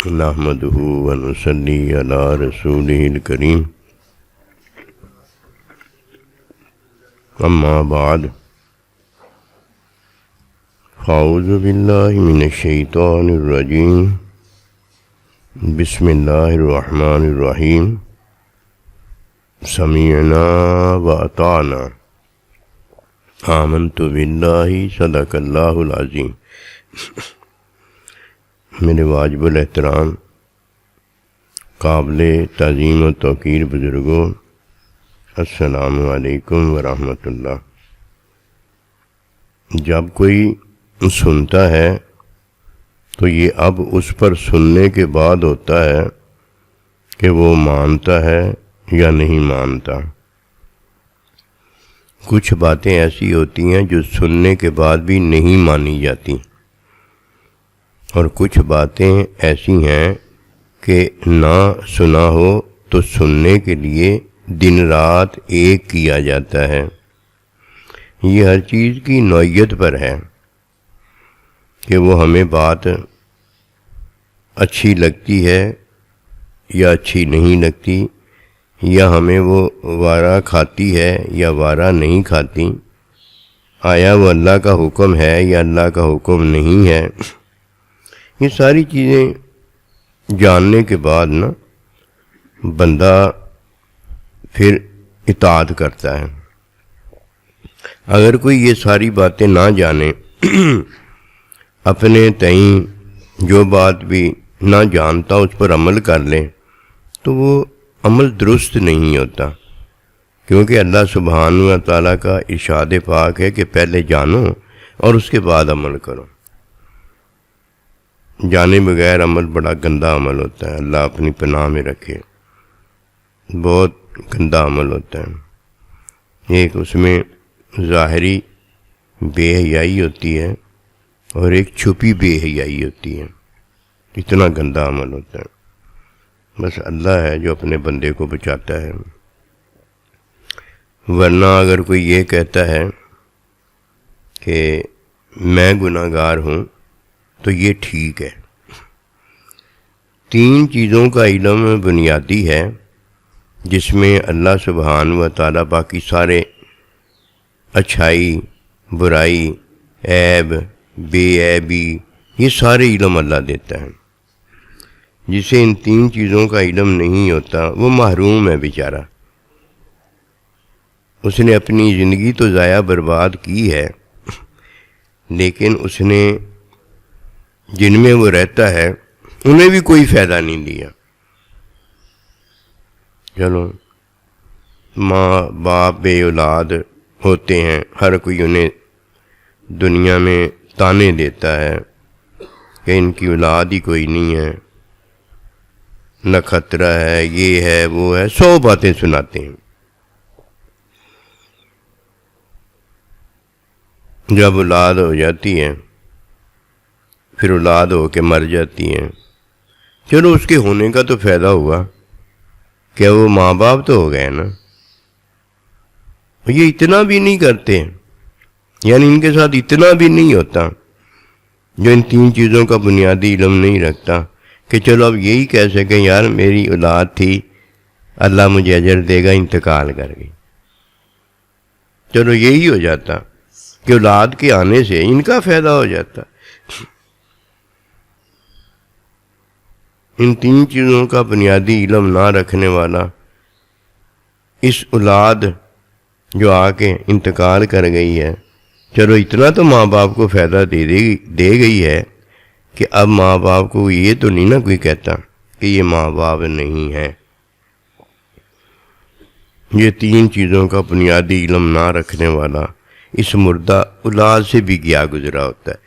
نحمدہ ونصلی علی رسولہ الکریم اما بعد فاعوذ باللہ من الشیطان الرجیم بسم اللہ الرحمن الرحیم سمعنا واطعنا آمنت باللہ صدق اللہ العظیم۔ میرے واجب الاحترام قابل تعظیم و توقیر بزرگوں، السلام علیکم ورحمۃ اللہ۔ جب کوئی سنتا ہے تو یہ اب اس پر سننے کے بعد ہوتا ہے کہ وہ مانتا ہے یا نہیں مانتا۔ کچھ باتیں ایسی ہوتی ہیں جو سننے کے بعد بھی نہیں مانی جاتی، اور کچھ باتیں ایسی ہیں کہ نہ سنا ہو تو سننے کے لیے دن رات ایک کیا جاتا ہے۔ یہ ہر چیز کی نوعیت پر ہے کہ وہ ہمیں بات اچھی لگتی ہے یا اچھی نہیں لگتی، یا ہمیں وہ وارہ کھاتی ہے یا وارہ نہیں کھاتی، آیا وہ اللہ کا حکم ہے یا اللہ کا حکم نہیں ہے۔ یہ ساری چیزیں جاننے کے بعد نا بندہ پھر اطاعت کرتا ہے۔ اگر کوئی یہ ساری باتیں نہ جانے، اپنے تئیں جو بات بھی نہ جانتا اس پر عمل کر لے، تو وہ عمل درست نہیں ہوتا، کیونکہ اللہ سبحانہ و تعالیٰ کا ارشاد پاک ہے کہ پہلے جانو اور اس کے بعد عمل کرو۔ جانے بغیر عمل بڑا گندا عمل ہوتا ہے، اللہ اپنی پناہ میں رکھے، بہت گندا عمل ہوتا ہے۔ ایک اس میں ظاہری بے حیائی ہوتی ہے اور ایک چھپی بے حیائی ہوتی ہے، اتنا گندا عمل ہوتا ہے۔ بس اللہ ہے جو اپنے بندے کو بچاتا ہے، ورنہ اگر کوئی یہ کہتا ہے کہ میں گناہ گار ہوں تو یہ ٹھیک ہے۔ تین چیزوں کا علم بنیادی ہے جس میں اللہ سبحانہ و تعالیٰ باقی سارے اچھائی، برائی، عیب، بے عیبی، یہ سارے علم اللہ دیتا ہے۔ جسے ان تین چیزوں کا علم نہیں ہوتا وہ محروم ہے بیچارہ۔ اس نے اپنی زندگی تو ضائع برباد کی ہے، لیکن اس نے جن میں وہ رہتا ہے انہیں بھی کوئی فائدہ نہیں دیا۔ چلو ماں باپ بے اولاد ہوتے ہیں، ہر کوئی انہیں دنیا میں تانے دیتا ہے کہ ان کی اولاد ہی کوئی نہیں ہے، نہ خطرہ ہے، یہ ہے وہ ہے، 100 باتیں سناتے ہیں۔ جب اولاد ہو جاتی ہے پھر اولاد ہو کے مر جاتی ہیں، چلو اس کے ہونے کا تو فائدہ ہوا کہ وہ ماں باپ تو ہو گئے نا۔ یہ اتنا بھی نہیں کرتے، یعنی ان کے ساتھ اتنا بھی نہیں ہوتا جو ان تین چیزوں کا بنیادی علم نہیں رکھتا کہ چلو اب یہی کہہ سکیں یار میری اولاد تھی، اللہ مجھے اجر دے گا، انتقال کر گئی۔ چلو یہی ہو جاتا کہ اولاد کے آنے سے ان کا فائدہ ہو جاتا۔ ان تین چیزوں کا بنیادی علم نہ رکھنے والا اس اولاد جو آ کے انتقال کر گئی ہے، چلو اتنا تو ماں باپ کو فائدہ دے گئی ہے کہ اب ماں باپ کو یہ تو نہیں نا کوئی کہتا کہ یہ ماں باپ نہیں ہے۔ یہ تین چیزوں کا بنیادی علم نہ رکھنے والا اس مردہ اولاد سے بھی گیا گزرا ہوتا ہے۔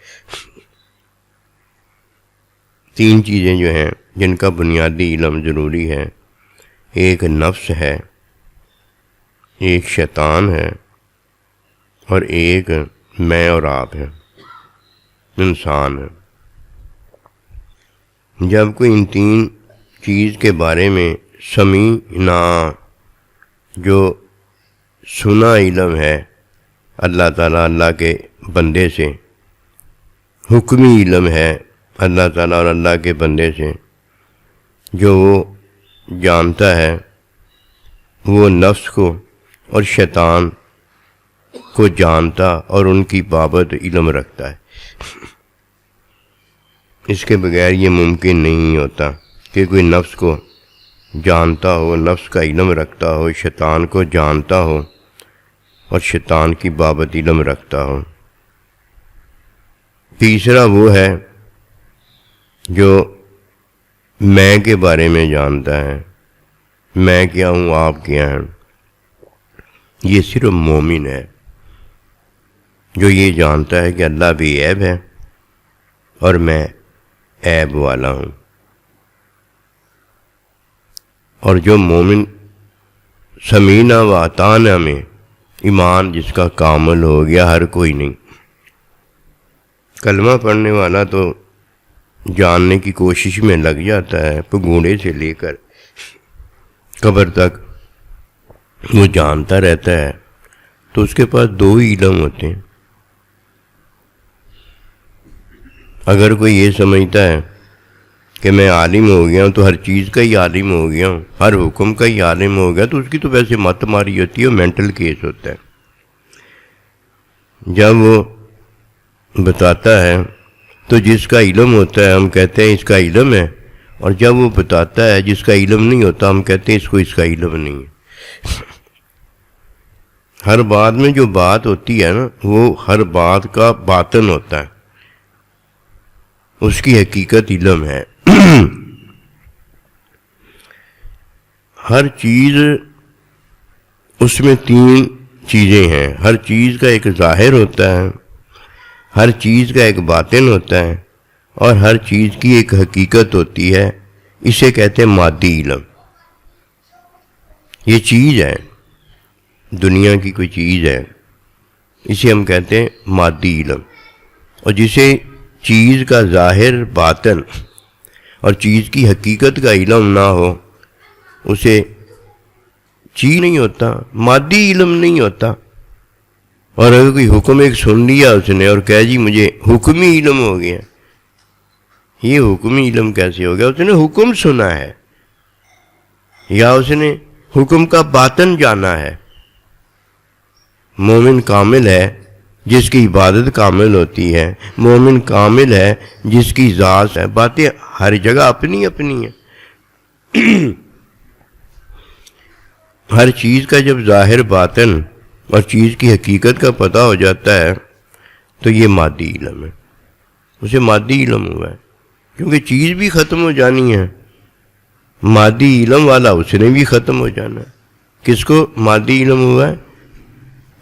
تین چیزیں جو ہیں جن کا بنیادی علم ضروری ہے، ایک نفس ہے، ایک شیطان ہے، اور ایک میں اور آپ ہے، انسان ہے۔ جب کوئی ان تین چیز کے بارے میں سمیعنا، جو سنا علم ہے اللہ تعالیٰ اللہ کے بندے سے، حکمی علم ہے اللہ تعالیٰ اور اللہ کے بندے سے، جو وہ جانتا ہے وہ نفس کو اور شیطان کو جانتا اور ان کی بابت علم رکھتا ہے۔ اس کے بغیر یہ ممکن نہیں ہوتا کہ کوئی نفس کو جانتا ہو، نفس کا علم رکھتا ہو، شیطان کو جانتا ہو اور شیطان کی بابت علم رکھتا ہو۔ تیسرا وہ ہے جو میں کے بارے میں جانتا ہے، میں کیا ہوں، آپ کیا ہیں۔ یہ صرف مومن ہے جو یہ جانتا ہے کہ اللہ بھی عیب ہے اور میں عیب والا ہوں۔ اور جو مومن سمینا و اطعنا میں ایمان جس کا کامل ہو گیا، ہر کوئی نہیں۔ کلمہ پڑھنے والا تو جاننے کی کوشش میں لگ جاتا ہے، پگوڑے سے لے کر قبر تک وہ جانتا رہتا ہے، تو اس کے پاس دو ہی علم ہوتے ہیں۔ اگر کوئی یہ سمجھتا ہے کہ میں عالم ہو گیا ہوں تو ہر چیز کا ہی عالم ہو گیا ہوں، ہر حکم کا ہی عالم ہو گیا، تو اس کی تو ویسے مت ماری ہوتی ہے، مینٹل کیس ہوتا ہے۔ جب وہ بتاتا ہے تو جس کا علم ہوتا ہے ہم کہتے ہیں اس کا علم ہے، اور جب وہ بتاتا ہے جس کا علم نہیں ہوتا ہم کہتے ہیں اس کا علم نہیں ہے۔ ہر بات میں جو بات ہوتی ہے نا، وہ ہر بات کا باطن ہوتا ہے، اس کی حقیقت علم ہے۔ ہر چیز اس میں تین چیزیں ہیں، ہر چیز کا ایک ظاہر ہوتا ہے، ہر چیز کا ایک باطن ہوتا ہے، اور ہر چیز کی ایک حقیقت ہوتی ہے۔ اسے کہتے ہیں مادی علم۔ یہ چیز ہے، دنیا کی کوئی چیز ہے، اسے ہم کہتے ہیں مادی علم۔ اور جسے چیز کا ظاہر، باطن اور چیز کی حقیقت کا علم نہ ہو، اسے چیز نہیں ہوتا، مادی علم نہیں ہوتا۔ اور اگر کوئی حکم ایک سن لیا اس نے اور کہہ جی مجھے حکمی علم ہو گیا، یہ حکمی علم کیسے ہو گیا؟ اس نے حکم سنا ہے یا اس نے حکم کا باطن جانا ہے۔ مومن کامل ہے جس کی عبادت کامل ہوتی ہے، مومن کامل ہے جس کی ذات ہے۔ باتیں ہر جگہ اپنی اپنی ہیں۔ ہر چیز کا جب ظاہر، باطن اور چیز کی حقیقت کا پتہ ہو جاتا ہے تو یہ مادی علم ہے، اسے مادی علم ہوا ہے، کیونکہ چیز بھی ختم ہو جانی ہے، مادی علم والا اس نے بھی ختم ہو جانا ہے۔ کس کو مادی علم ہوا ہے؟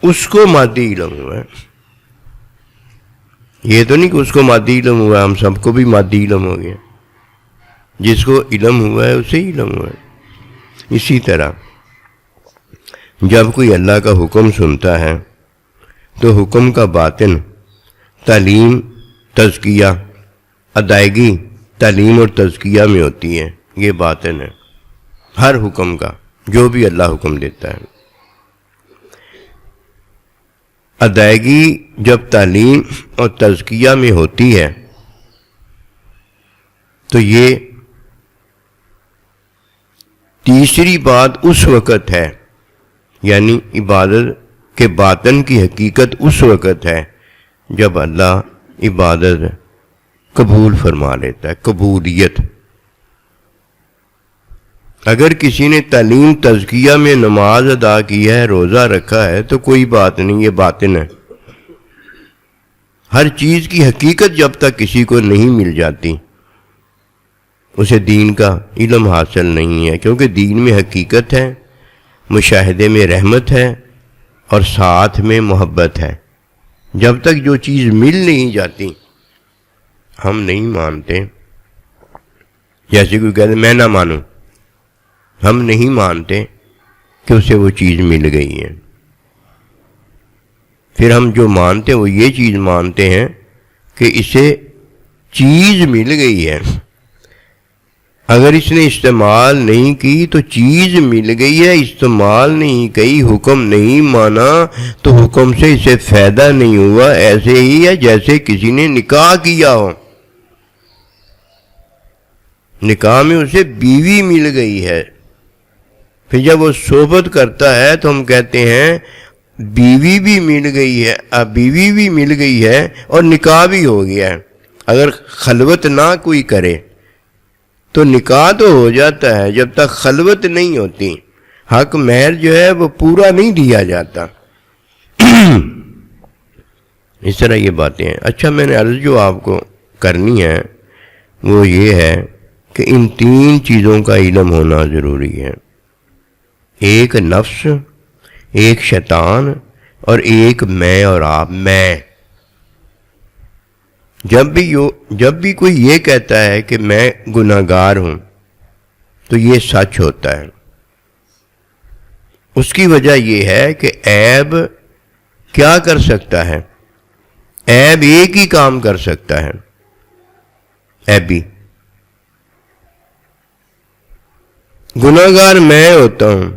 اس کو مادی علم ہوا ہے۔ یہ تو نہیں کہ اس کو مادی علم ہوا ہے، ہم سب کو بھی مادی علم ہو گیا۔ جس کو علم ہوا ہے اسے علم ہوا ہے۔ اسی طرح جب کوئی اللہ کا حکم سنتا ہے تو حکم کا باطن تعلیم، تزکیہ، ادائیگی تعلیم اور تزکیہ میں ہوتی ہے۔ یہ باطن ہے ہر حکم کا، جو بھی اللہ حکم دیتا ہے۔ ادائیگی جب تعلیم اور تزکیہ میں ہوتی ہے تو یہ تیسری بات اس وقت ہے، یعنی عبادت کے باطن کی حقیقت اس وقت ہے جب اللہ عبادت قبول فرما لیتا ہے، قبولیت۔ اگر کسی نے تعلیم تزکیہ میں نماز ادا کی ہے، روزہ رکھا ہے، تو کوئی بات نہیں، یہ باطن ہے۔ ہر چیز کی حقیقت جب تک کسی کو نہیں مل جاتی اسے دین کا علم حاصل نہیں ہے، کیونکہ دین میں حقیقت ہے، مشاہدے میں رحمت ہے اور ساتھ میں محبت ہے۔ جب تک جو چیز مل نہیں جاتی ہم نہیں مانتے۔ جیسے کوئی کہتے میں نہ مانوں، ہم نہیں مانتے کہ اسے وہ چیز مل گئی ہے۔ پھر ہم جو مانتے ہیں وہ یہ چیز مانتے ہیں کہ اسے چیز مل گئی ہے، اگر اس نے استعمال نہیں کی تو چیز مل گئی ہے، استعمال نہیں کی، حکم نہیں مانا تو حکم سے اسے فائدہ نہیں ہوا۔ ایسے ہی ہے جیسے کسی نے نکاح کیا ہو، نکاح میں اسے بیوی مل گئی ہے. پھر جب وہ صحبت کرتا ہے تو ہم کہتے ہیں بیوی بھی مل گئی ہے، بیوی بھی مل گئی ہے اور نکاح بھی ہو گیا ہے. اگر خلوت نہ کوئی کرے تو نکاح تو ہو جاتا ہے، جب تک خلوت نہیں ہوتی حق مہر جو ہے وہ پورا نہیں دیا جاتا. اس طرح یہ باتیں ہیں. اچھا، میں نے عرض جو آپ کو کرنی ہے وہ یہ ہے کہ ان تین چیزوں کا علم ہونا ضروری ہے. ایک نفس، ایک شیطان اور ایک میں اور آپ. میں جب بھی کوئی یہ کہتا ہے کہ میں گناہگار ہوں تو یہ سچ ہوتا ہے. اس کی وجہ یہ ہے کہ عیب کیا کر سکتا ہے؟ عیب ایک ہی کام کر سکتا ہے، عیبی. گناہگار میں ہوتا ہوں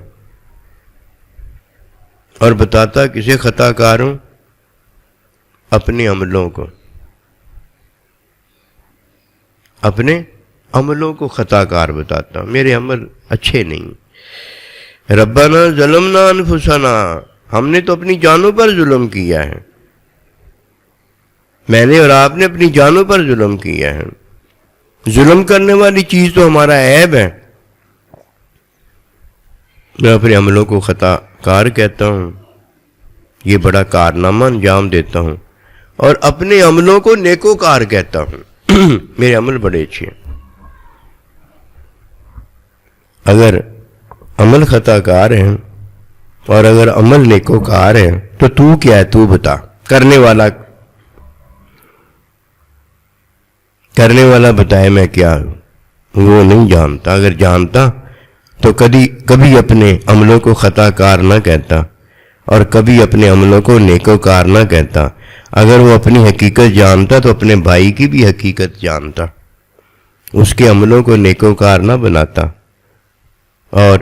اور بتاتا کسے خطا کار ہوں؟ اپنے عملوں کو. اپنے عملوں کو خطا کار بتاتا ہوں، میرے عمل اچھے نہیں. ربنا ظلمنا انفسنا، ہم نے تو اپنی جانوں پر ظلم کیا ہے. میں نے اور آپ نے اپنی جانوں پر ظلم کیا ہے. ظلم کرنے والی چیز تو ہمارا عیب ہے. میں اپنے عملوں کو خطا کار کہتا ہوں، یہ بڑا کارنامہ انجام دیتا ہوں، اور اپنے عملوں کو نیکوکار کہتا ہوں. میرے عمل بڑے اچھے ہیں. اگر عمل خطا کار ہیں اور اگر عمل نیکوکار ہے تو کیا ہے؟ تو بتا. کرنے والا بتائے میں کیا ہوں؟ وہ نہیں جانتا. اگر جانتا تو کبھی اپنے عملوں کو خطا کار نہ کہتا اور کبھی اپنے عملوں کو نیکوکار نہ کہتا. اگر وہ اپنی حقیقت جانتا تو اپنے بھائی کی بھی حقیقت جانتا، اس کے عملوں کو نیکوکار نہ بناتا اور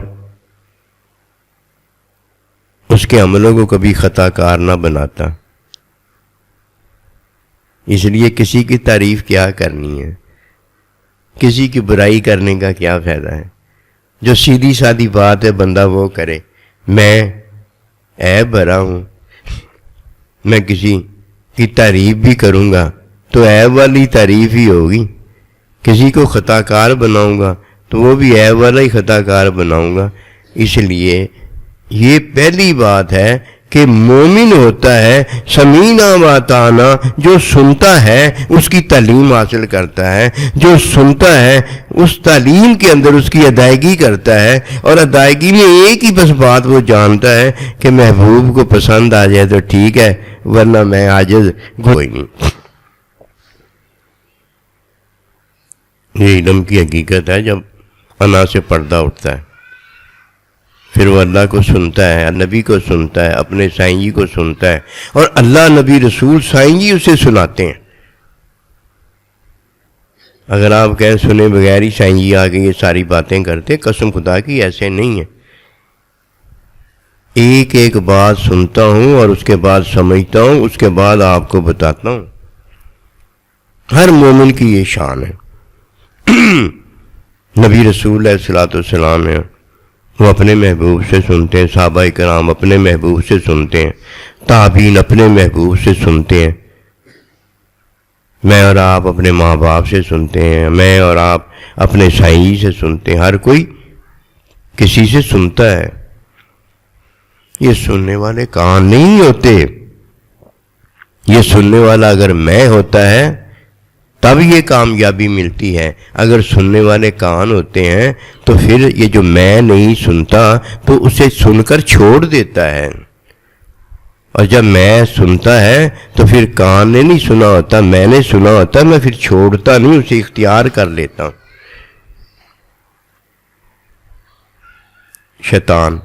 اس کے عملوں کو کبھی خطا کار نہ بناتا. اس لیے کسی کی تعریف کیا کرنی ہے، کسی کی برائی کرنے کا کیا فائدہ ہے؟ جو سیدھی سادی بات ہے بندہ وہ کرے. میں عیب بھرا ہوں، میں کسی کی تعریف بھی کروں گا تو عیب والی تعریف ہی ہوگی. کسی کو خطا کار بناؤں گا تو وہ بھی عیب والا ہی خطا کار بناؤں گا. اس لیے یہ پہلی بات ہے کہ مومن ہوتا ہے سمینا واتانا، جو سنتا ہے اس کی تعلیم حاصل کرتا ہے، جو سنتا ہے اس تعلیم کے اندر اس کی ادائیگی کرتا ہے، اور ادائیگی میں ایک ہی بس بات وہ جانتا ہے کہ محبوب کو پسند آ جائے تو ٹھیک ہے، ورنہ میں عاجز کوئی نہیں. یہ علم کی حقیقت ہے. جب انا سے پردہ اٹھتا ہے پھر وہ اللہ کو سنتا ہے، نبی کو سنتا ہے، اپنے سائیں جی کو سنتا ہے، اور اللہ، نبی، رسول، سائیں جی اسے سناتے ہیں. اگر آپ کہیں سنے بغیر ہی سائیں جی آگے یہ ساری باتیں کرتے، قسم خدا کی ایسے نہیں ہے. ایک ایک بات سنتا ہوں اور اس کے بعد سمجھتا ہوں، اس کے بعد آپ کو بتاتا ہوں. ہر مومن کی یہ شان ہے. نبی رسول علیہ الصلوۃ والسلام ہیں، وہ اپنے محبوب سے سنتے ہیں، صحابہ کرام اپنے محبوب سے سنتے ہیں، تابعین اپنے محبوب سے سنتے ہیں. میں اور آپ اپنے ماں باپ سے سنتے ہیں، میں اور آپ اپنے سائیں سے سنتے ہیں. ہر کوئی کسی سے سنتا ہے. یہ سننے والے کان نہیں ہوتے. یہ سننے والا اگر میں ہوتا ہے تب یہ کامیابی ملتی ہے. اگر سننے والے کان ہوتے ہیں تو پھر یہ جو میں نہیں سنتا تو اسے سن کر چھوڑ دیتا ہے، اور جب میں سنتا ہے تو پھر کان نے نہیں سنا ہوتا، میں نے سنا ہوتا، میں پھر چھوڑتا نہیں، اسے اختیار کر لیتا ہوں. شیطان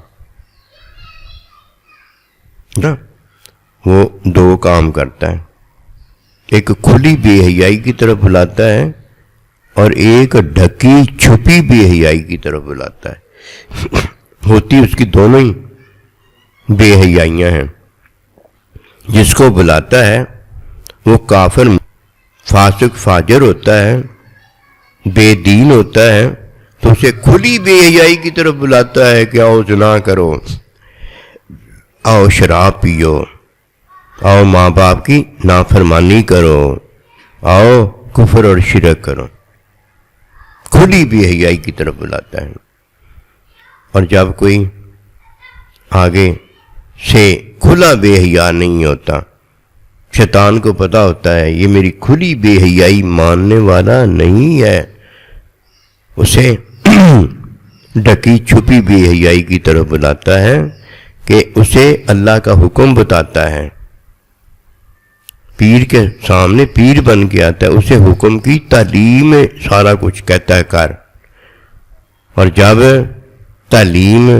نا وہ دو کام کرتا ہے. ایک کھلی بے حیائی کی طرف بلاتا ہے اور ایک ڈھکی چھپی بے حیائی کی طرف بلاتا ہے. ہوتی اس کی دونوں ہی بے حیائیاں ہیں. جس کو بلاتا ہے وہ کافر، فاسق، فاجر ہوتا ہے، بے دین ہوتا ہے تو اسے کھلی بے حیائی کی طرف بلاتا ہے کہ آؤ زنا کرو، آؤ شراب پیو، آؤ ماں باپ کی نافرمانی کرو، آؤ کفر اور شرک کرو، کھلی بے حیائی کی طرف بلاتا ہے۔ اور جب کوئی آگے سے کھلا بے حیا نہیں ہوتا، شیطان کو پتہ ہوتا ہے یہ میری کھلی بے حیائی ماننے والا نہیں ہے، اسے ڈکی چھپی بے حیائی کی طرف بلاتا ہے کہ اسے اللہ کا حکم بتاتا ہے، پیر کے سامنے پیر بن کے آتا ہے، اسے حکم کی تعلیم سارا کچھ کہتا ہے کر۔ اور جب تعلیم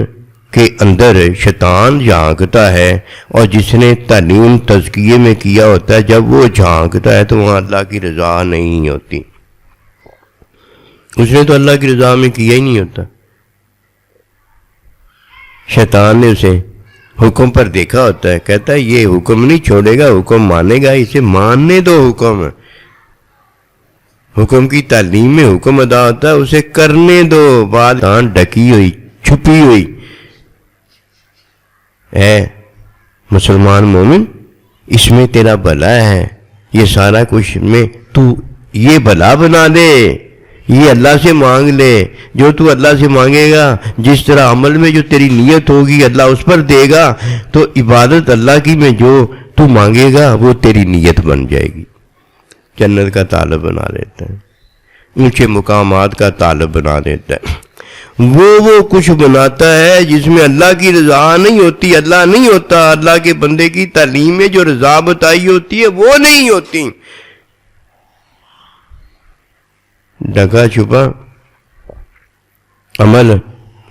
کے اندر شیطان جھانکتا ہے، اور جس نے تعلیم تزکیے میں کیا ہوتا ہے جب وہ جھانکتا ہے تو وہاں اللہ کی رضا نہیں ہوتی، اس نے تو اللہ کی رضا میں کیا ہی نہیں ہوتا۔ شیطان نے اسے حکم پر دیکھا ہوتا ہے، کہتا ہے یہ حکم نہیں چھوڑے گا، حکم مانے گا، اسے ماننے دو، حکم کی تعلیم میں حکم ادا ہوتا ہے، اسے کرنے دو۔ بات ڈکی ہوئی چھپی ہوئی، اے مسلمان مومن اس میں تیرا بھلا ہے، یہ سارا کچھ میں تو یہ بھلا بنا دے، یہ اللہ سے مانگ لے، جو تو اللہ سے مانگے گا، جس طرح عمل میں جو تیری نیت ہوگی اللہ اس پر دے گا، تو عبادت اللہ کی میں جو تو مانگے گا وہ تیری نیت بن جائے گی، جنت کا طالب بنا دیتا ہے، اونچے مقامات کا طالب بنا دیتا ہے۔ وہ کچھ بناتا ہے جس میں اللہ کی رضا نہیں ہوتی، اللہ نہیں ہوتا، اللہ کے بندے کی تعلیم میں جو رضا بتائی ہوتی ہے وہ نہیں ہوتی۔ ڈھکا چھپا عمل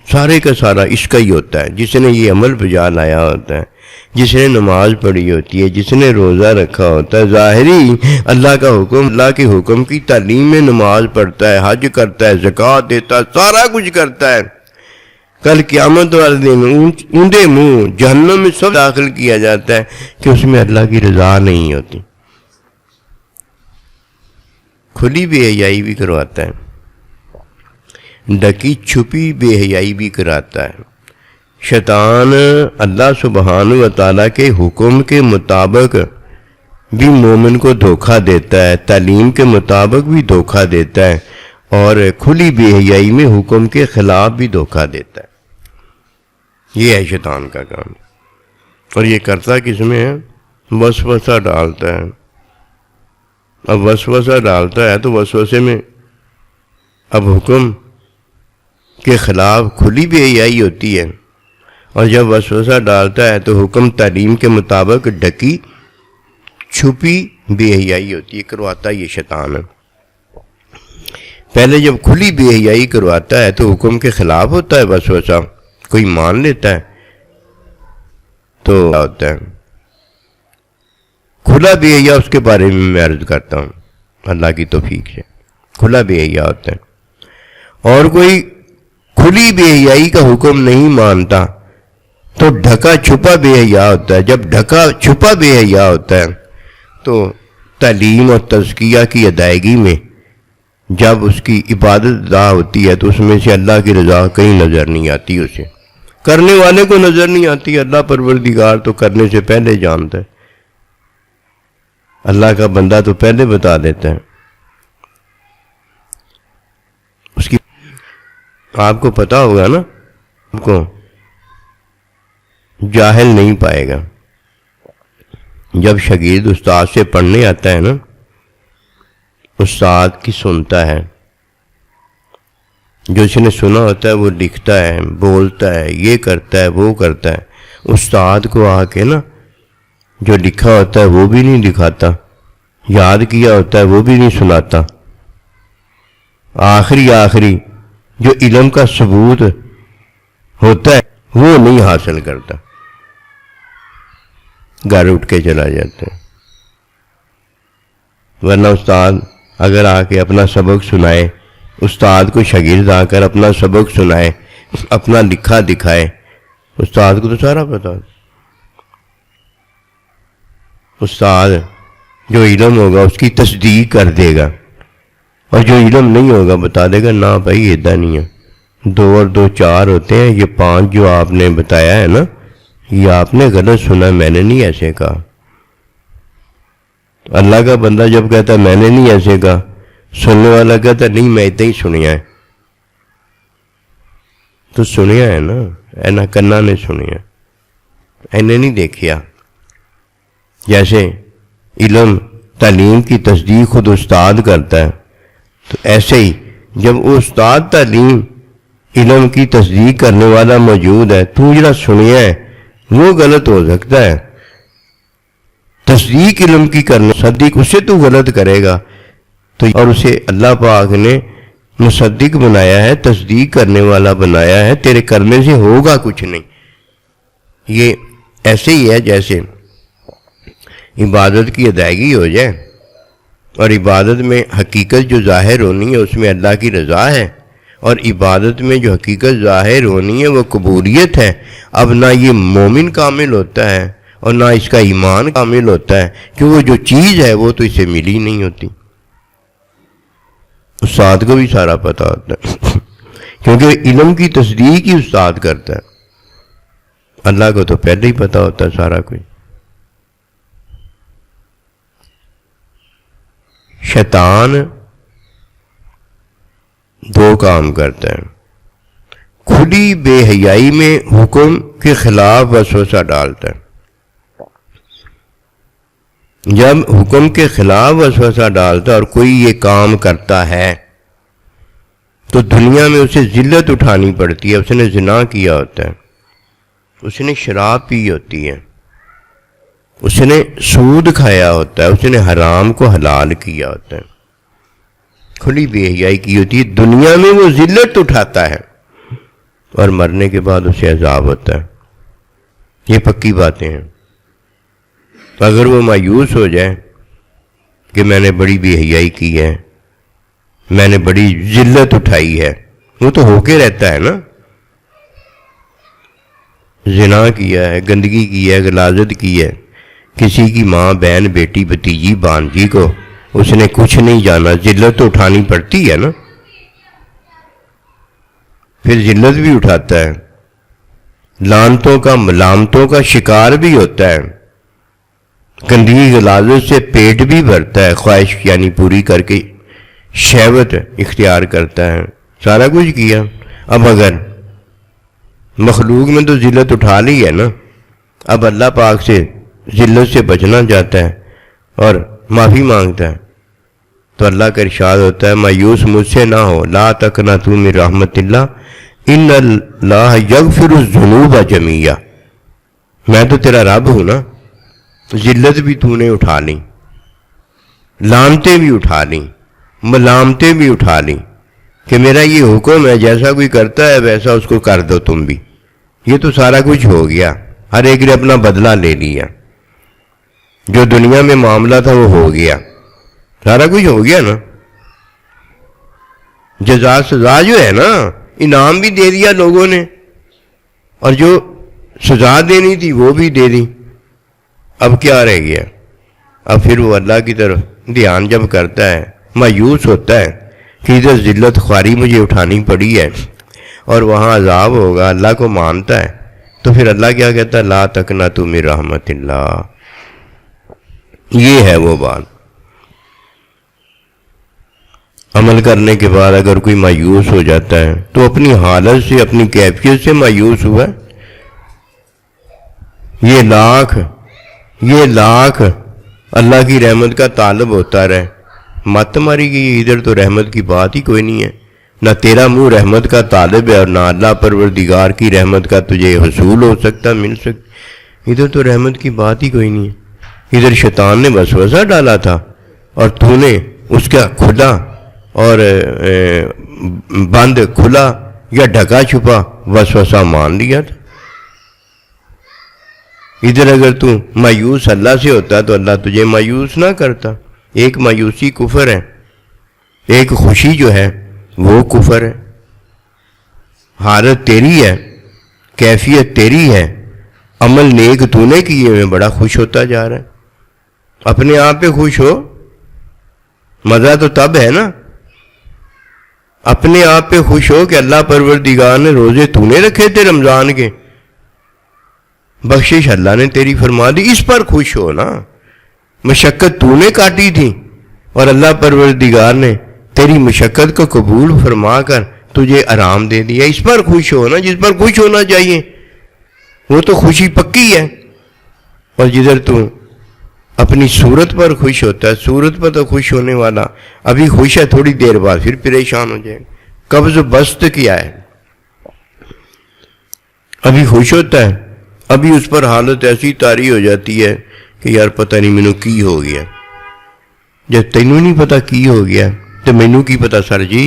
سارے کا سارا اس کا ہی ہوتا ہے، جس نے یہ عمل بجا لایا ہوتا ہے، جس نے نماز پڑھی ہوتی ہے، جس نے روزہ رکھا ہوتا ہے، ظاہری اللہ کا حکم، اللہ کے حکم کی تعلیم میں نماز پڑھتا ہے، حج کرتا ہے، زکوٰۃ دیتا ہے، سارا کچھ کرتا ہے، کل قیامت والے دن اونڈے منہ جہنم میں سب داخل کیا جاتا ہے کہ اس میں اللہ کی رضا نہیں ہوتی۔ کھلی بے حیائی بھی کرواتا ہے، ڈکی چھپی بے حیائی بھی کراتا ہے۔ شیطان اللہ سبحانہ و تعالیٰ کے حکم کے مطابق بھی مومن کو دھوکہ دیتا ہے، تعلیم کے مطابق بھی دھوکہ دیتا ہے، اور کھلی بے حیائی میں حکم کے خلاف بھی دھوکہ دیتا ہے۔ یہ ہے شیطان کا کام، اور یہ کرتا کس میں ہے؟ وسوسہ ڈالتا ہے۔ اب وسوسہ ڈالتا ہے تو وسوسے میں اب حکم کے خلاف کھلی بے حیائی ہوتی ہے، اور جب وسوسہ ڈالتا ہے تو حکم تعلیم کے مطابق ڈکی چھپی بے حیائی ہوتی ہے، کرواتا یہ شیطان ہے۔ پہلے جب کھلی بے حیائی کرواتا ہے تو حکم کے خلاف ہوتا ہے وسوسہ، کوئی مان لیتا ہے تو ہوتا ہے کھلا بے حیا۔ اس کے بارے میں عرض کرتا ہوں اللہ کی توفیق سے، کھلا بے حیا ہوتا ہے۔ اور کوئی کھلی بے حیائی کا حکم نہیں مانتا تو ڈھکا چھپا بے حیا ہوتا ہے۔ جب ڈھکا چھپا بے حیا ہوتا ہے تو تعلیم اور تزکیہ کی ادائیگی میں جب اس کی عبادت ادا ہوتی ہے تو اس میں سے اللہ کی رضا کہیں نظر نہیں آتی، اسے کرنے والے کو نظر نہیں آتی۔ اللہ پروردگار تو کرنے سے پہلے جانتا ہے، اللہ کا بندہ تو پہلے بتا دیتا ہے۔ اس کی آپ کو پتا ہوگا نا، آپ کو جاہل نہیں پائے گا۔ جب شاگرد استاد سے پڑھنے آتا ہے نا، استاد کی سنتا ہے، جو اس نے سنا ہوتا ہے وہ لکھتا ہے، بولتا ہے، یہ کرتا ہے، وہ کرتا ہے۔ استاد کو آ کے نا جو لکھا ہوتا ہے وہ بھی نہیں دکھاتا، یاد کیا ہوتا ہے وہ بھی نہیں سناتا، آخری جو علم کا ثبوت ہوتا ہے وہ نہیں حاصل کرتا، گھر اٹھ کے چلا جاتا ہے۔ ورنہ استاد اگر آ کے اپنا سبق سنائے، استاد کو شاگرد آ کر اپنا سبق سنائے، اپنا لکھا دکھائے، استاد کو تو سارا پتا ہوتا۔ استاد جو علم ہوگا اس کی تصدیق کر دے گا، اور جو علم نہیں ہوگا بتا دے گا نا بھائی ایدا نہیں ہے، 2 اور 2 4 ہوتے ہیں، یہ 5 جو آپ نے بتایا ہے نا یہ آپ نے غلط سنا، میں نے نہیں ایسے کہا۔ اللہ کا بندہ جب کہتا ہے میں نے نہیں ایسے کہا، سننے والا کہتا ہے نہیں میں اتنا ہی سنیا ہے، تو سنیا ہے نا، اینا کنا نے سنیا، اینے نہیں دیکھیا۔ جیسے علم تعلیم کی تصدیق خود استاد کرتا ہے، تو ایسے ہی جب وہ استاد تعلیم علم کی تصدیق کرنے والا موجود ہے، تو جڑا سنیا ہے وہ غلط ہو سکتا ہے، تصدیق علم کی کرنے صدیق اسے تو غلط کرے گا، تو اور اسے اللہ پاک نے مصدق بنایا ہے، تصدیق کرنے والا بنایا ہے، تیرے کرنے سے ہوگا کچھ نہیں۔ یہ ایسے ہی ہے جیسے عبادت کی ادائیگی ہو جائے، اور عبادت میں حقیقت جو ظاہر ہونی ہے اس میں اللہ کی رضا ہے، اور عبادت میں جو حقیقت ظاہر ہونی ہے وہ قبولیت ہے۔ اب نہ یہ مومن کامل ہوتا ہے اور نہ اس کا ایمان کامل ہوتا ہے، کہ وہ جو چیز ہے وہ تو اسے ملی نہیں ہوتی۔ استاد کو بھی سارا پتہ ہوتا ہے کیونکہ علم کی تصدیق ہی استاد کرتا ہے، اللہ کو تو پہلے ہی پتہ ہوتا ہے سارا کچھ۔ شیطان 2 کام کرتا ہے، کھلی بے حیائی میں حکم کے خلاف وسوسہ ڈالتا ہے۔ جب حکم کے خلاف وسوسہ ڈالتا ہے اور کوئی یہ کام کرتا ہے تو دنیا میں اسے ذلت اٹھانی پڑتی ہے، اس نے زنا کیا ہوتا ہے، اس نے شراب پی ہوتی ہے، اس نے سود کھایا ہوتا ہے، اس نے حرام کو حلال کیا ہوتا ہے، کھلی بے حیائی کی ہوتی ہے، دنیا میں وہ ذلت اٹھاتا ہے اور مرنے کے بعد اسے عذاب ہوتا ہے۔ یہ پکی باتیں ہیں۔ اگر وہ مایوس ہو جائے کہ میں نے بڑی بے حیائی کی ہے، میں نے بڑی ذلت اٹھائی ہے، وہ تو ہو کے رہتا ہے نا، زنا کیا ہے، گندگی کی ہے، غلاظت کی ہے، کسی کی ماں بہن بیٹی بھتیجی بانجی کو اس نے کچھ نہیں جانا، ذلت تو اٹھانی پڑتی ہے نا، پھر ذلت بھی اٹھاتا ہے، لعنتوں کا ملامتوں کا شکار بھی ہوتا ہے، گندگی غلاظت سے پیٹ بھی بھرتا ہے، خواہش یعنی پوری کر کے شہوت اختیار کرتا ہے، سارا کچھ کیا۔ اب اگر مخلوق میں تو ذلت اٹھا لی ہے نا، اب اللہ پاک سے ذلت سے بچنا چاہتا ہے اور معافی مانگتا ہے، تو اللہ کا ارشاد ہوتا ہے مایوس مجھ سے نہ ہو، لا تقنطوا من رحمت اللہ ان اللہ یغفر الذنوب جميعا، میں تو تیرا رب ہوں نا، ذلت بھی تو نے اٹھا لی، لعنتیں بھی اٹھا لی، ملامتیں بھی اٹھا لی، کہ میرا یہ حکم ہے جیسا کوئی کرتا ہے ویسا اس کو کر دو تم بھی، یہ تو سارا کچھ ہو گیا، ہر ایک نے اپنا بدلہ لے لیا، جو دنیا میں معاملہ تھا وہ ہو گیا، سارا کچھ ہو گیا نا، جزا سزا جو ہے نا، انعام بھی دے دیا لوگوں نے، اور جو سزا دینی تھی وہ بھی دے دی، اب کیا رہ گیا؟ اب پھر وہ اللہ کی طرف دھیان جب کرتا ہے، مایوس ہوتا ہے کہ ادھر ذلت خواری مجھے اٹھانی پڑی ہے اور وہاں عذاب ہوگا، اللہ کو مانتا ہے، تو پھر اللہ کیا کہتا ہے لا تقنطوا من رحمت اللہ۔ یہ ہے وہ بات۔ عمل کرنے کے بعد اگر کوئی مایوس ہو جاتا ہے تو اپنی حالت سے، اپنی کیفیت سے مایوس ہوا ہے۔ یہ لاکھ اللہ کی رحمت کا طالب ہوتا رہے، مت ماری گئی، ادھر تو رحمت کی بات ہی کوئی نہیں ہے، نہ تیرا منہ رحمت کا طالب ہے اور نہ اللہ پروردگار کی رحمت کا تجھے حصول ہو سکتا، مل سکتا، ادھر تو رحمت کی بات ہی کوئی نہیں ہے۔ ادھر شیطان نے وسوسہ ڈالا تھا اور تو نے اس کا کھلا اور بند کھلا یا ڈھکا چھپا وسوسہ مان لیا تھا۔ ادھر اگر تو مایوس اللہ سے ہوتا تو اللہ تجھے مایوس نہ کرتا۔ ایک مایوسی کفر ہے، ایک خوشی جو ہے وہ کفر ہے۔ حالت تیری ہے، کیفیت تیری ہے، عمل نیک تو نے کیے میں بڑا خوش ہوتا جا رہا ہے، اپنے آپ پہ خوش ہو، مزہ تو تب ہے نا اپنے آپ پہ خوش ہو کہ اللہ پروردگار نے روزے تو نے رکھے تھے رمضان کے، بخشش اللہ نے تیری فرما دی، اس پر خوش ہو نا۔ مشقت تو نے کاٹی تھی اور اللہ پروردگار نے تیری مشقت کو قبول فرما کر تجھے آرام دے دیا، اس پر خوش ہو نا، جس پر خوش ہونا چاہیے وہ تو خوشی پکی ہے۔ اور جدھر تو اپنی صورت پر خوش ہوتا ہے، صورت پر تو خوش ہونے والا ابھی خوش ہے، تھوڑی دیر بعد پھر پریشان ہو جائے گا۔ قبض و بسط کیا ہے؟ ابھی خوش ہوتا ہے، ابھی اس پر حالت ایسی طاری ہو جاتی ہے کہ یار پتہ نہیں مینوں کی ہو گیا۔ جب تینوں نہیں پتہ کی ہو گیا تو مینوں کی پتہ سر جی،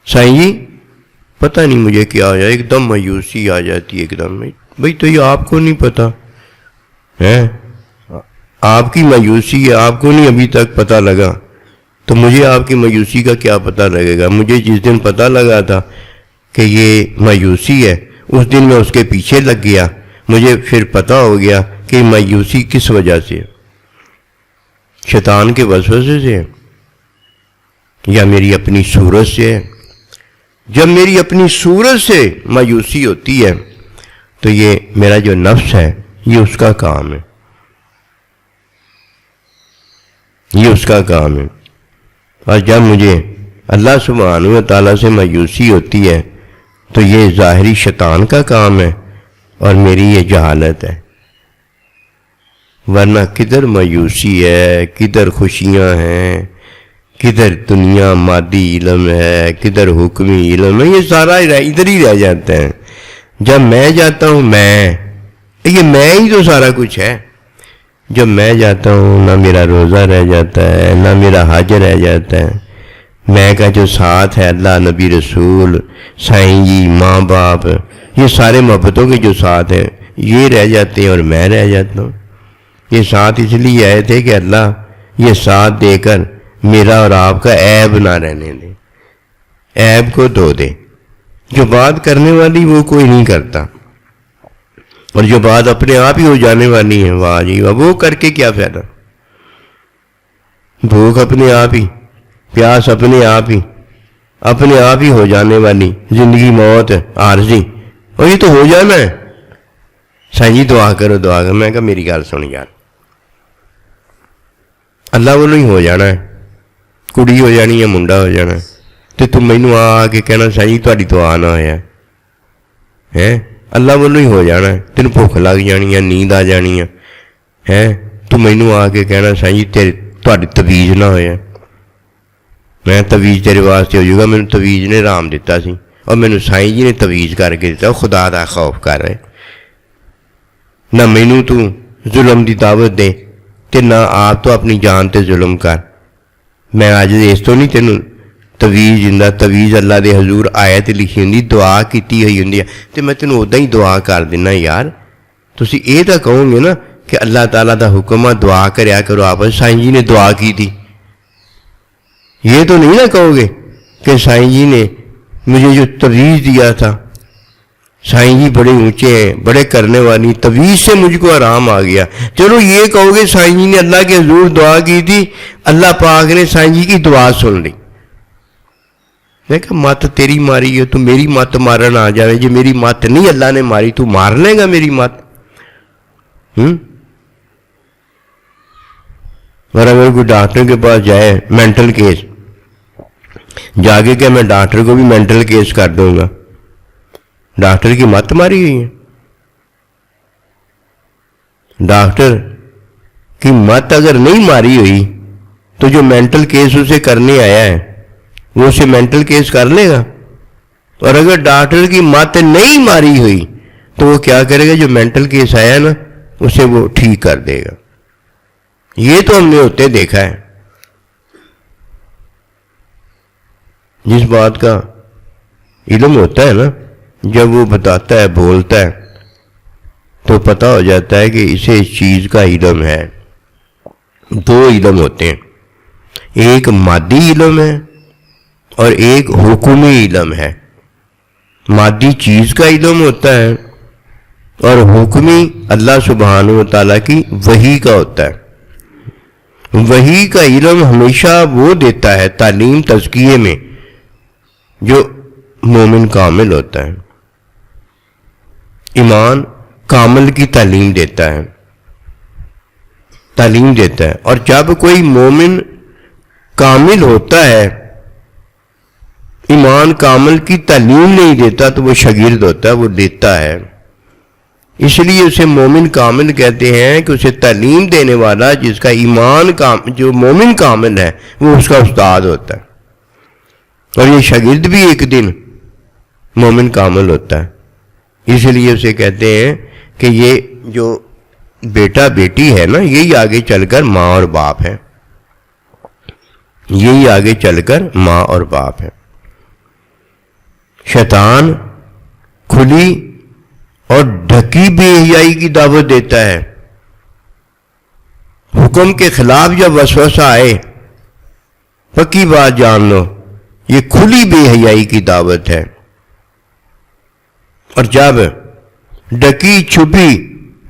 سائیں جی پتہ نہیں مجھے کیا ہو جائے، ایک دم مایوسی آ جاتی ہے ایک دم۔ بھئی تو یہ آپ کو نہیں پتہ ہے، آپ کی مایوسی ہے، آپ کو نہیں ابھی تک پتہ لگا، تو مجھے آپ کی مایوسی کا کیا پتہ لگے گا؟ مجھے جس دن پتہ لگا تھا کہ یہ مایوسی ہے اس دن میں اس کے پیچھے لگ گیا، مجھے پھر پتہ ہو گیا کہ مایوسی کس وجہ سے ہے، شیطان کے وسوسے سے ہے یا میری اپنی صورت سے ہے۔ جب میری اپنی صورت سے مایوسی ہوتی ہے تو یہ میرا جو نفس ہے یہ اس کا کام ہے، یہ اس کا کام ہے۔ اور جب مجھے اللہ سبحانہ و تعالیٰ سے مایوسی ہوتی ہے تو یہ ظاہری شیطان کا کام ہے اور میری یہ جہالت ہے، ورنہ کدھر مایوسی ہے، کدھر خوشیاں ہیں، کدھر دنیا مادی علم ہے، کدھر حکمی علم ہے، یہ سارا ادھر ہی رہ جاتا ہے۔ جب میں جاتا ہوں یہ میں ہی تو سارا کچھ ہے، جب میں جاتا ہوں نہ میرا روزہ رہ جاتا ہے نہ میرا حج رہ جاتا ہے، میں کا جو ساتھ ہے اللہ نبی رسول سائیں جی ماں باپ یہ سارے محبتوں کے جو ساتھ ہیں یہ رہ جاتے ہیں اور میں رہ جاتا ہوں۔ یہ ساتھ اس لیے آئے تھے کہ اللہ یہ ساتھ دے کر میرا اور آپ کا عیب نہ رہنے دے، عیب کو دھو دے۔ جو بات کرنے والی وہ کوئی نہیں کرتا، اور جو بات اپنے آپ ہی ہو جانے والی ہے واہ جی واہ، وہ کر کے کیا فائدہ؟ بھوک اپنے آپ ہی، پیاس اپنے آپ ہی ہو جانے والی، زندگی موت عارضی، اور یہ تو ہو جانا ہے۔ سائیں جی دعا کرو دعا کرو، میں کہا میری گل سن یار، اللہ والوں ہی ہو جانا ہے، کڑی ہو جانی ہے منڈا ہو جانا ہے، تو تم مینوں آ کے کہنا سائیں جی تہاڈی دعا نہ ہویا ہے، اللہ والوں ہی ہو جانا ہے، تینوں بھوک لگ جانی ہے، نیند آ جانی ہے، تو مینوں آ کے کہنا سائیں جی تہاڈی تویز نہ ہویا، میں تویز تیرے واسطے ہو جاؤگا، مینوں تویز نے آرام دیتا سی اور مینوں سائیں جی نے تویز کر کے دیتا، خدا دا خوف کر رہے، نہ مینوں تو ظلم دی دعوت دے تے نہ آپ تو اپنی جان تے ظلم کر۔ میں اج اس تو نہیں تینوں تویز دیندا، تویز اللہ دے حضور آیت لکھی ہوندی، دعا کیتی ہوئی ہوندی ہے تے میں تینوں ادا ہی دعا کر دینا۔ یار تسی اے تاں کہو گے نا کہ اللہ تعالیٰ دا حکم ہے دعا کریا کرو، آپ سائیں جی نے دعا کی تھی، یہ تو نہیں نا کہو گے کہ سائیں جی نے مجھے جو تویز دیا تھا، سائیں جی بڑے اونچے ہیں، بڑے کرنے والی، تویز سے مجھ کو آرام آ گیا۔ چلو یہ کہو گے سائیں جی نے اللہ کے حضور دعا کی تھی، اللہ پاک نے سائیں جی کی دعا سن لی۔ میں کہا مت تیری ماری ہے، تو میری مت مارن آ جائے، جی میری مت نہیں اللہ نے ماری، تو مار لے گا میری مت؟ اور اگر کوئی ڈاکٹر کے پاس جائے مینٹل کیس جا کے کہ میں ڈاکٹر کو بھی مینٹل کیس کر دوں گا، ڈاکٹر کی مت ماری ہوئی ہے، ڈاکٹر کی مت اگر نہیں ماری ہوئی تو جو مینٹل کیس اسے کرنے آیا ہے وہ اسے مینٹل کیس کر لے گا، اور اگر ڈاکٹر کی مت نہیں ماری ہوئی تو وہ کیا کرے گا؟ جو مینٹل کیس آیا نا اسے وہ ٹھیک کر دے گا۔ یہ تو ہم نے ہوتے دیکھا ہے۔ جس بات کا علم ہوتا ہے نا، جب وہ بتاتا ہے بولتا ہے تو پتہ ہو جاتا ہے کہ اسے اس چیز کا علم ہے۔ دو علم ہوتے ہیں، ایک مادی علم ہے اور ایک حکمی علم ہے۔ مادی چیز کا علم ہوتا ہے اور حکمی اللہ سبحانہ و تعالیٰ کی وحی کا ہوتا ہے۔ وحی کا علم ہمیشہ وہ دیتا ہے تعلیم تزکیے میں جو مومن کامل ہوتا ہے، ایمان کامل کی تعلیم دیتا ہے، اور جب کوئی مومن کامل ہوتا ہے ایمان کامل کی تعلیم نہیں دیتا تو وہ شاگرد ہوتا ہے، وہ دیتا ہے، اس لیے اسے مومن کامل کہتے ہیں کہ اسے تعلیم دینے والا جس کا ایمان جو مومن کامل ہے وہ اس کا استاد ہوتا ہے، اور یہ شاگرد بھی ایک دن مومن کامل ہوتا ہے، اس لیے اسے کہتے ہیں کہ یہ جو بیٹا بیٹی ہے نا یہی آگے چل کر ماں اور باپ ہے، یہی آگے چل کر ماں اور باپ ہے۔ شیطان کھلی اور ڈھکی بے حیائی کی دعوت دیتا ہے، حکم کے خلاف جب وسوسہ آئے پکی بات جان لو یہ کھلی بے حیائی کی دعوت ہے، اور جب ڈکی چھپی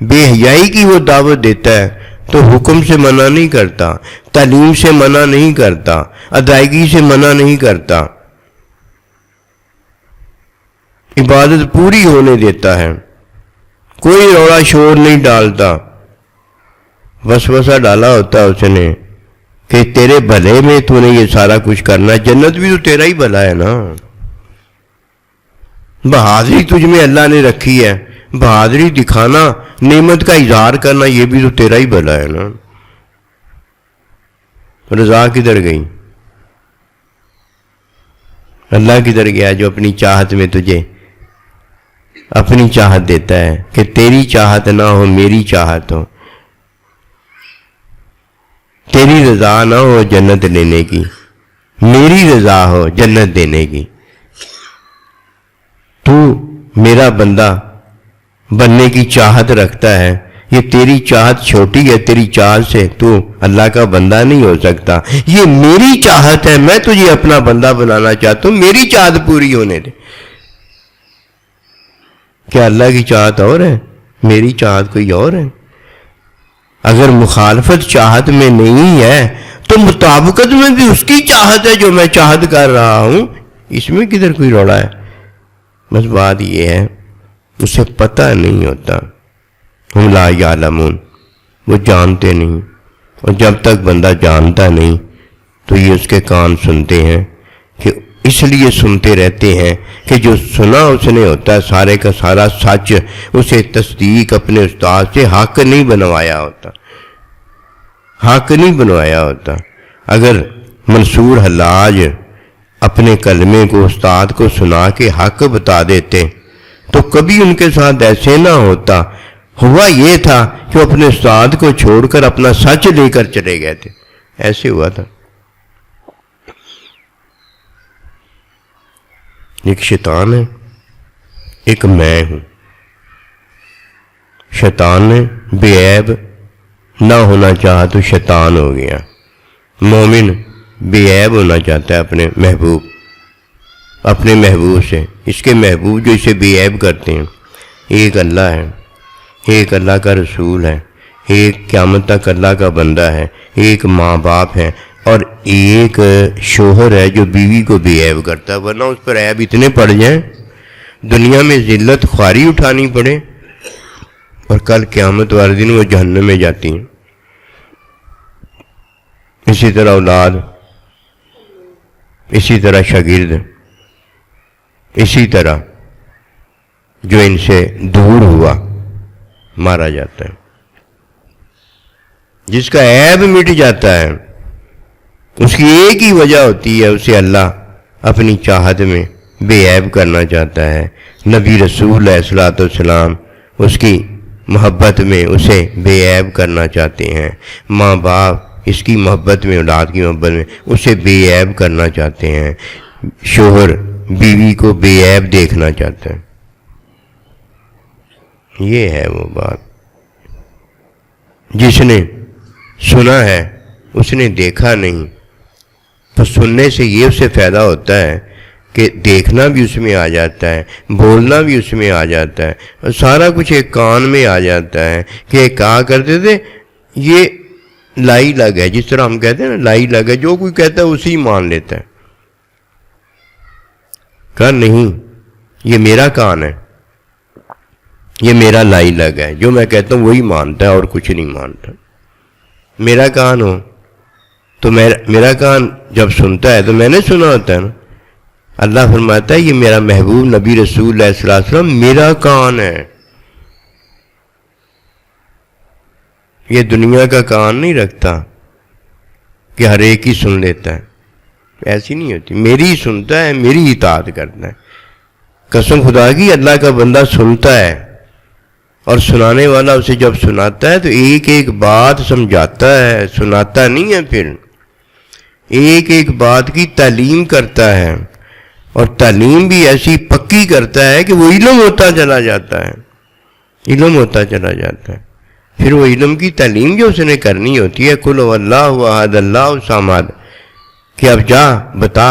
بے حیائی کی وہ دعوت دیتا ہے تو حکم سے منع نہیں کرتا، تعلیم سے منع نہیں کرتا، ادائیگی سے منع نہیں کرتا، عبادت پوری ہونے دیتا ہے، کوئی روڑا شور نہیں ڈالتا۔ وسوسہ ڈالا ہوتا اس نے کہ تیرے بھلے میں تو نے یہ سارا کچھ کرنا، جنت بھی تو تیرا ہی بھلا ہے نا، بہادری تجھ میں اللہ نے رکھی ہے، بہادری دکھانا، نعمت کا اظہار کرنا یہ بھی تو تیرا ہی بھلا ہے نا۔ رضا کدھر گئی؟ اللہ کدھر گیا جو اپنی چاہت میں تجھے اپنی چاہت دیتا ہے کہ تیری چاہت نہ ہو میری چاہت ہو، تیری رضا نہ ہو جنت لینے کی، میری رضا ہو جنت دینے کی۔ تو میرا بندہ بننے کی چاہت رکھتا ہے، یہ تیری چاہت چھوٹی ہے، تیری چاہت سے تو اللہ کا بندہ نہیں ہو سکتا، یہ میری چاہت ہے، میں تجھے اپنا بندہ بنانا چاہتا ہوں، میری چاہت پوری ہونے دے۔ کیا اللہ کی چاہت اور ہے؟ میری چاہت کوئی اور ہے؟ اگر مخالفت چاہت میں نہیں ہے تو مطابقت میں بھی اس کی چاہت ہے جو میں چاہت کر رہا ہوں، اس میں کدھر کوئی روڑا ہے؟ بس بات یہ ہے اسے پتہ نہیں ہوتا، ہم لا یعلمون، وہ جانتے نہیں، اور جب تک بندہ جانتا نہیں تو یہ اس کے کان سنتے ہیں، کہ اس لیے سنتے رہتے ہیں کہ جو سنا اس نے ہوتا ہے سارے کا سارا سچ، اسے تصدیق اپنے استاد سے حق نہیں بنوایا ہوتا، حق نہیں بنوایا ہوتا۔ اگر منصور حلاج اپنے کلمے کو استاد کو سنا کے حق بتا دیتے تو کبھی ان کے ساتھ ایسے نہ ہوتا، ہوا یہ تھا کہ وہ اپنے استاد کو چھوڑ کر اپنا سچ لے کر چلے گئے تھے، ایسے ہوا تھا۔ ایک شیطان ہے، ایک میں ہوں۔ شیطان نے بے عیب نہ ہونا چاہا تو شیطان ہو گیا، مومن بے عیب ہونا چاہتا ہے اپنے محبوب سے، اس کے محبوب جو اسے بے عیب کرتے ہیں، ایک اللہ ہے، ایک اللہ کا رسول ہے، ایک قیامت تک اللہ کا بندہ ہے، ایک ماں باپ ہے، اور ایک شوہر ہے جو بیوی کو بے عیب کرتا ہے، ورنہ اس پر عیب اتنے پڑ جائیں دنیا میں ذلت خواری اٹھانی پڑے اور کل قیامت والے دن وہ جہنم میں جاتی ہیں۔ اسی طرح اولاد، اسی طرح شاگرد، اسی طرح جو ان سے دور ہوا مارا جاتا ہے، جس کا عیب مٹ جاتا ہے اس کی ایک ہی وجہ ہوتی ہے، اسے اللہ اپنی چاہت میں بے عیب کرنا چاہتا ہے۔ نبی رسول علیہ الصلوۃ والسلام اس کی محبت میں اسے بے عیب کرنا چاہتے ہیں، ماں باپ اس کی محبت میں، اولاد کی محبت میں اسے بے عیب کرنا چاہتے ہیں، شوہر بیوی کو بے عیب دیکھنا چاہتا ہے۔ یہ ہے وہ بات، جس نے سنا ہے اس نے دیکھا نہیں، تو سننے سے یہ اسے فائدہ ہوتا ہے کہ دیکھنا بھی اس میں آ جاتا ہے، بولنا بھی اس میں آ جاتا ہے، اور سارا کچھ ایک کان میں آ جاتا ہے۔ کہ کہا کرتے تھے یہ لائی لگ ہے، جس طرح ہم کہتے ہیں نا لائی لگ ہے، جو کوئی کہتا ہے اسی مان لیتا ہے. کہا نہیں، یہ میرا کان ہے، یہ میرا لائی لگ ہے، جو میں کہتا ہوں وہی مانتا ہے اور کچھ نہیں مانتا. میرا کان ہو تو میرا کان جب سنتا ہے تو میں نے سنا ہوتا ہے نا. اللہ فرماتا ہے یہ میرا محبوب نبی رسول اللہ صلی اللہ علیہ وسلم میرا کان ہے. یہ دنیا کا کان نہیں رکھتا کہ ہر ایک ہی سن لیتا ہے، ایسی نہیں ہوتی. میری ہی سنتا ہے، میری ہی اطاعت کرتا ہے. قسم خدا کی اللہ کا بندہ سنتا ہے اور سنانے والا اسے جب سناتا ہے تو ایک ایک بات سمجھاتا ہے، سناتا نہیں ہے. پھر ایک ایک بات کی تعلیم کرتا ہے، اور تعلیم بھی ایسی پکی کرتا ہے کہ وہ علم ہوتا چلا جاتا ہے، علم ہوتا چلا جاتا ہے. پھر وہ علم کی تعلیم جو اس نے کرنی ہوتی ہے، قل هو اللہ احد اللہ الصمد، کہ اب جا بتا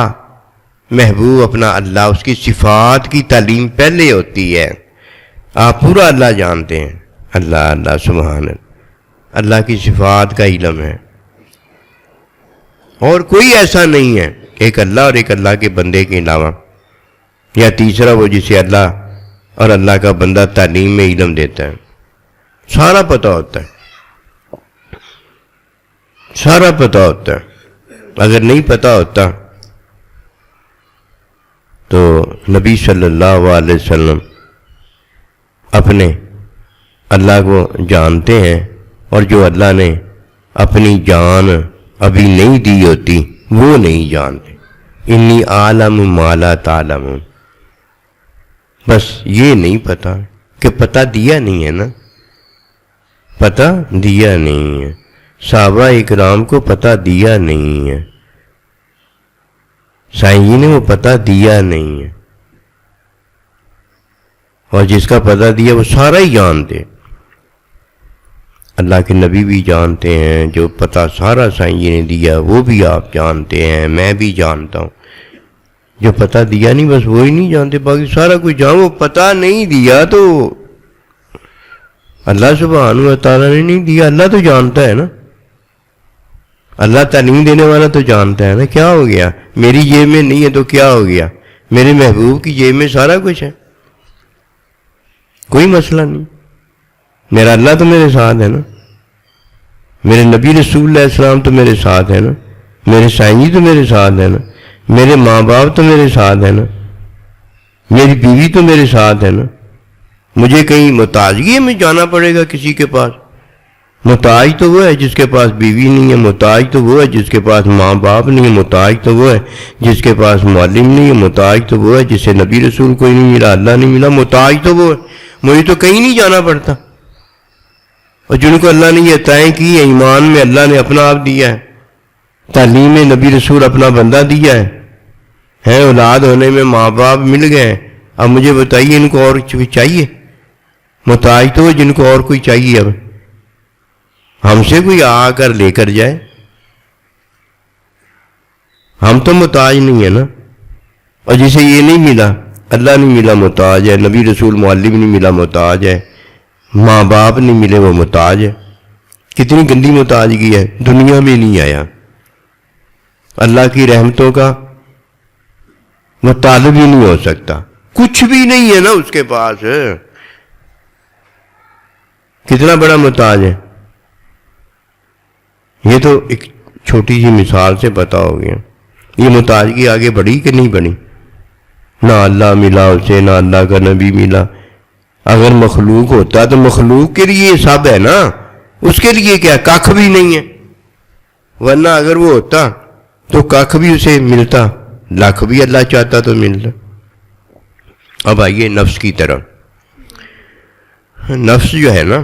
محبوب اپنا اللہ، اس کی صفات کی تعلیم پہلے ہوتی ہے. آپ پورا اللہ جانتے ہیں، اللہ اللہ سبحان اللہ کی صفات کا علم ہے. اور کوئی ایسا نہیں ہے ایک اللہ اور ایک اللہ کے بندے کے علاوہ، یا تیسرا وہ جسے اللہ اور اللہ کا بندہ تعلیم میں علم دیتا ہے. سارا پتہ ہوتا ہے، سارا پتہ ہوتا ہے. اگر نہیں پتہ ہوتا تو نبی صلی اللہ علیہ وسلم اپنے اللہ کو جانتے ہیں، اور جو اللہ نے اپنی جان ابھی نہیں دی ہوتی وہ نہیں جانتے. انی عالم ما لا تعلمون. بس یہ نہیں پتا کہ پتہ دیا نہیں ہے نا، پتہ دیا نہیں ہے. صحابہ اکرام کو پتہ دیا نہیں ہے، سائیں جی نے وہ پتہ دیا نہیں ہے. اور جس کا پتہ دیا وہ سارا ہی جانتے. اللہ کے نبی بھی جانتے ہیں، جو پتہ سارا سائیں جی نے دیا وہ بھی آپ جانتے ہیں، میں بھی جانتا ہوں. جو پتہ دیا نہیں بس وہی نہیں جانتے، باقی سارا کچھ جان. وہ پتہ نہیں دیا تو اللہ سبحانہ و تعالیٰ نے نہیں دیا، اللہ تو جانتا ہے نا. اللہ تعلیم دینے والا تو جانتا ہے نا. کیا ہو گیا میری جیب میں نہیں ہے تو کیا ہو گیا، میرے محبوب کی جیب میں سارا کچھ ہے، کوئی مسئلہ نہیں. میرا اللہ تو میرے ساتھ ہے نا، میرے نبی رسول اللہ علیہ السلام تو میرے ساتھ ہے نا، میرے سائیں جی تو میرے ساتھ ہے نا، میرے ماں باپ تو میرے ساتھ ہے نا، میری بیوی تو میرے ساتھ ہے نا. مجھے کہیں محتاجگی میں جانا پڑے گا کسی کے پاس؟ محتاج تو وہ ہے جس کے پاس بیوی نہیں ہے، محتاج تو وہ ہے جس کے پاس ماں باپ نہیں ہے، محتاج تو وہ ہے جس کے پاس معلم نہیں ہے، محتاج تو وہ ہے جسے نبی رسول کوئی نہیں ملا، اللہ نہیں ملا. محتاج تو وہ ہے. مجھے تو کہیں نہیں جانا پڑتا. اور جن کو اللہ نے یہ عطائیں کی ہیں، ایمان میں اللہ نے اپنا آپ دیا ہے، تعلیم میں نبی رسول اپنا بندہ دیا ہے، اولاد ہونے میں ماں باپ مل گئے ہیں. اب مجھے بتائیے ان کو اور چاہیے؟ محتاج تو وہ جن کو اور کوئی چاہیے. اب ہم سے کوئی آ کر لے کر جائے، ہم تو محتاج نہیں ہے نا. اور جسے یہ نہیں ملا، اللہ نہیں ملا محتاج ہے، نبی رسول معلم نہیں ملا محتاج ہے، ماں باپ نہیں ملے وہ محتاج ہے. کتنی گندی محتاجگی ہے، دنیا میں نہیں آیا. اللہ کی رحمتوں کا وہ طالب ہی نہیں ہو سکتا، کچھ بھی نہیں ہے نا اس کے پاس. کتنا بڑا محتاج ہے. یہ تو ایک چھوٹی سی مثال سے پتا ہو گیا. یہ محتاجگی آگے بڑھی کہ نہیں بڑھی؟ نہ اللہ ملا اسے، نہ اللہ کا نبی ملا. اگر مخلوق ہوتا تو مخلوق کے لیے سب ہے نا، اس کے لیے کیا کخ بھی نہیں ہے. ورنہ اگر وہ ہوتا تو کخ بھی اسے ملتا، لاکھ بھی اللہ چاہتا تو ملتا. اب آئیے نفس کی طرف. نفس جو ہے نا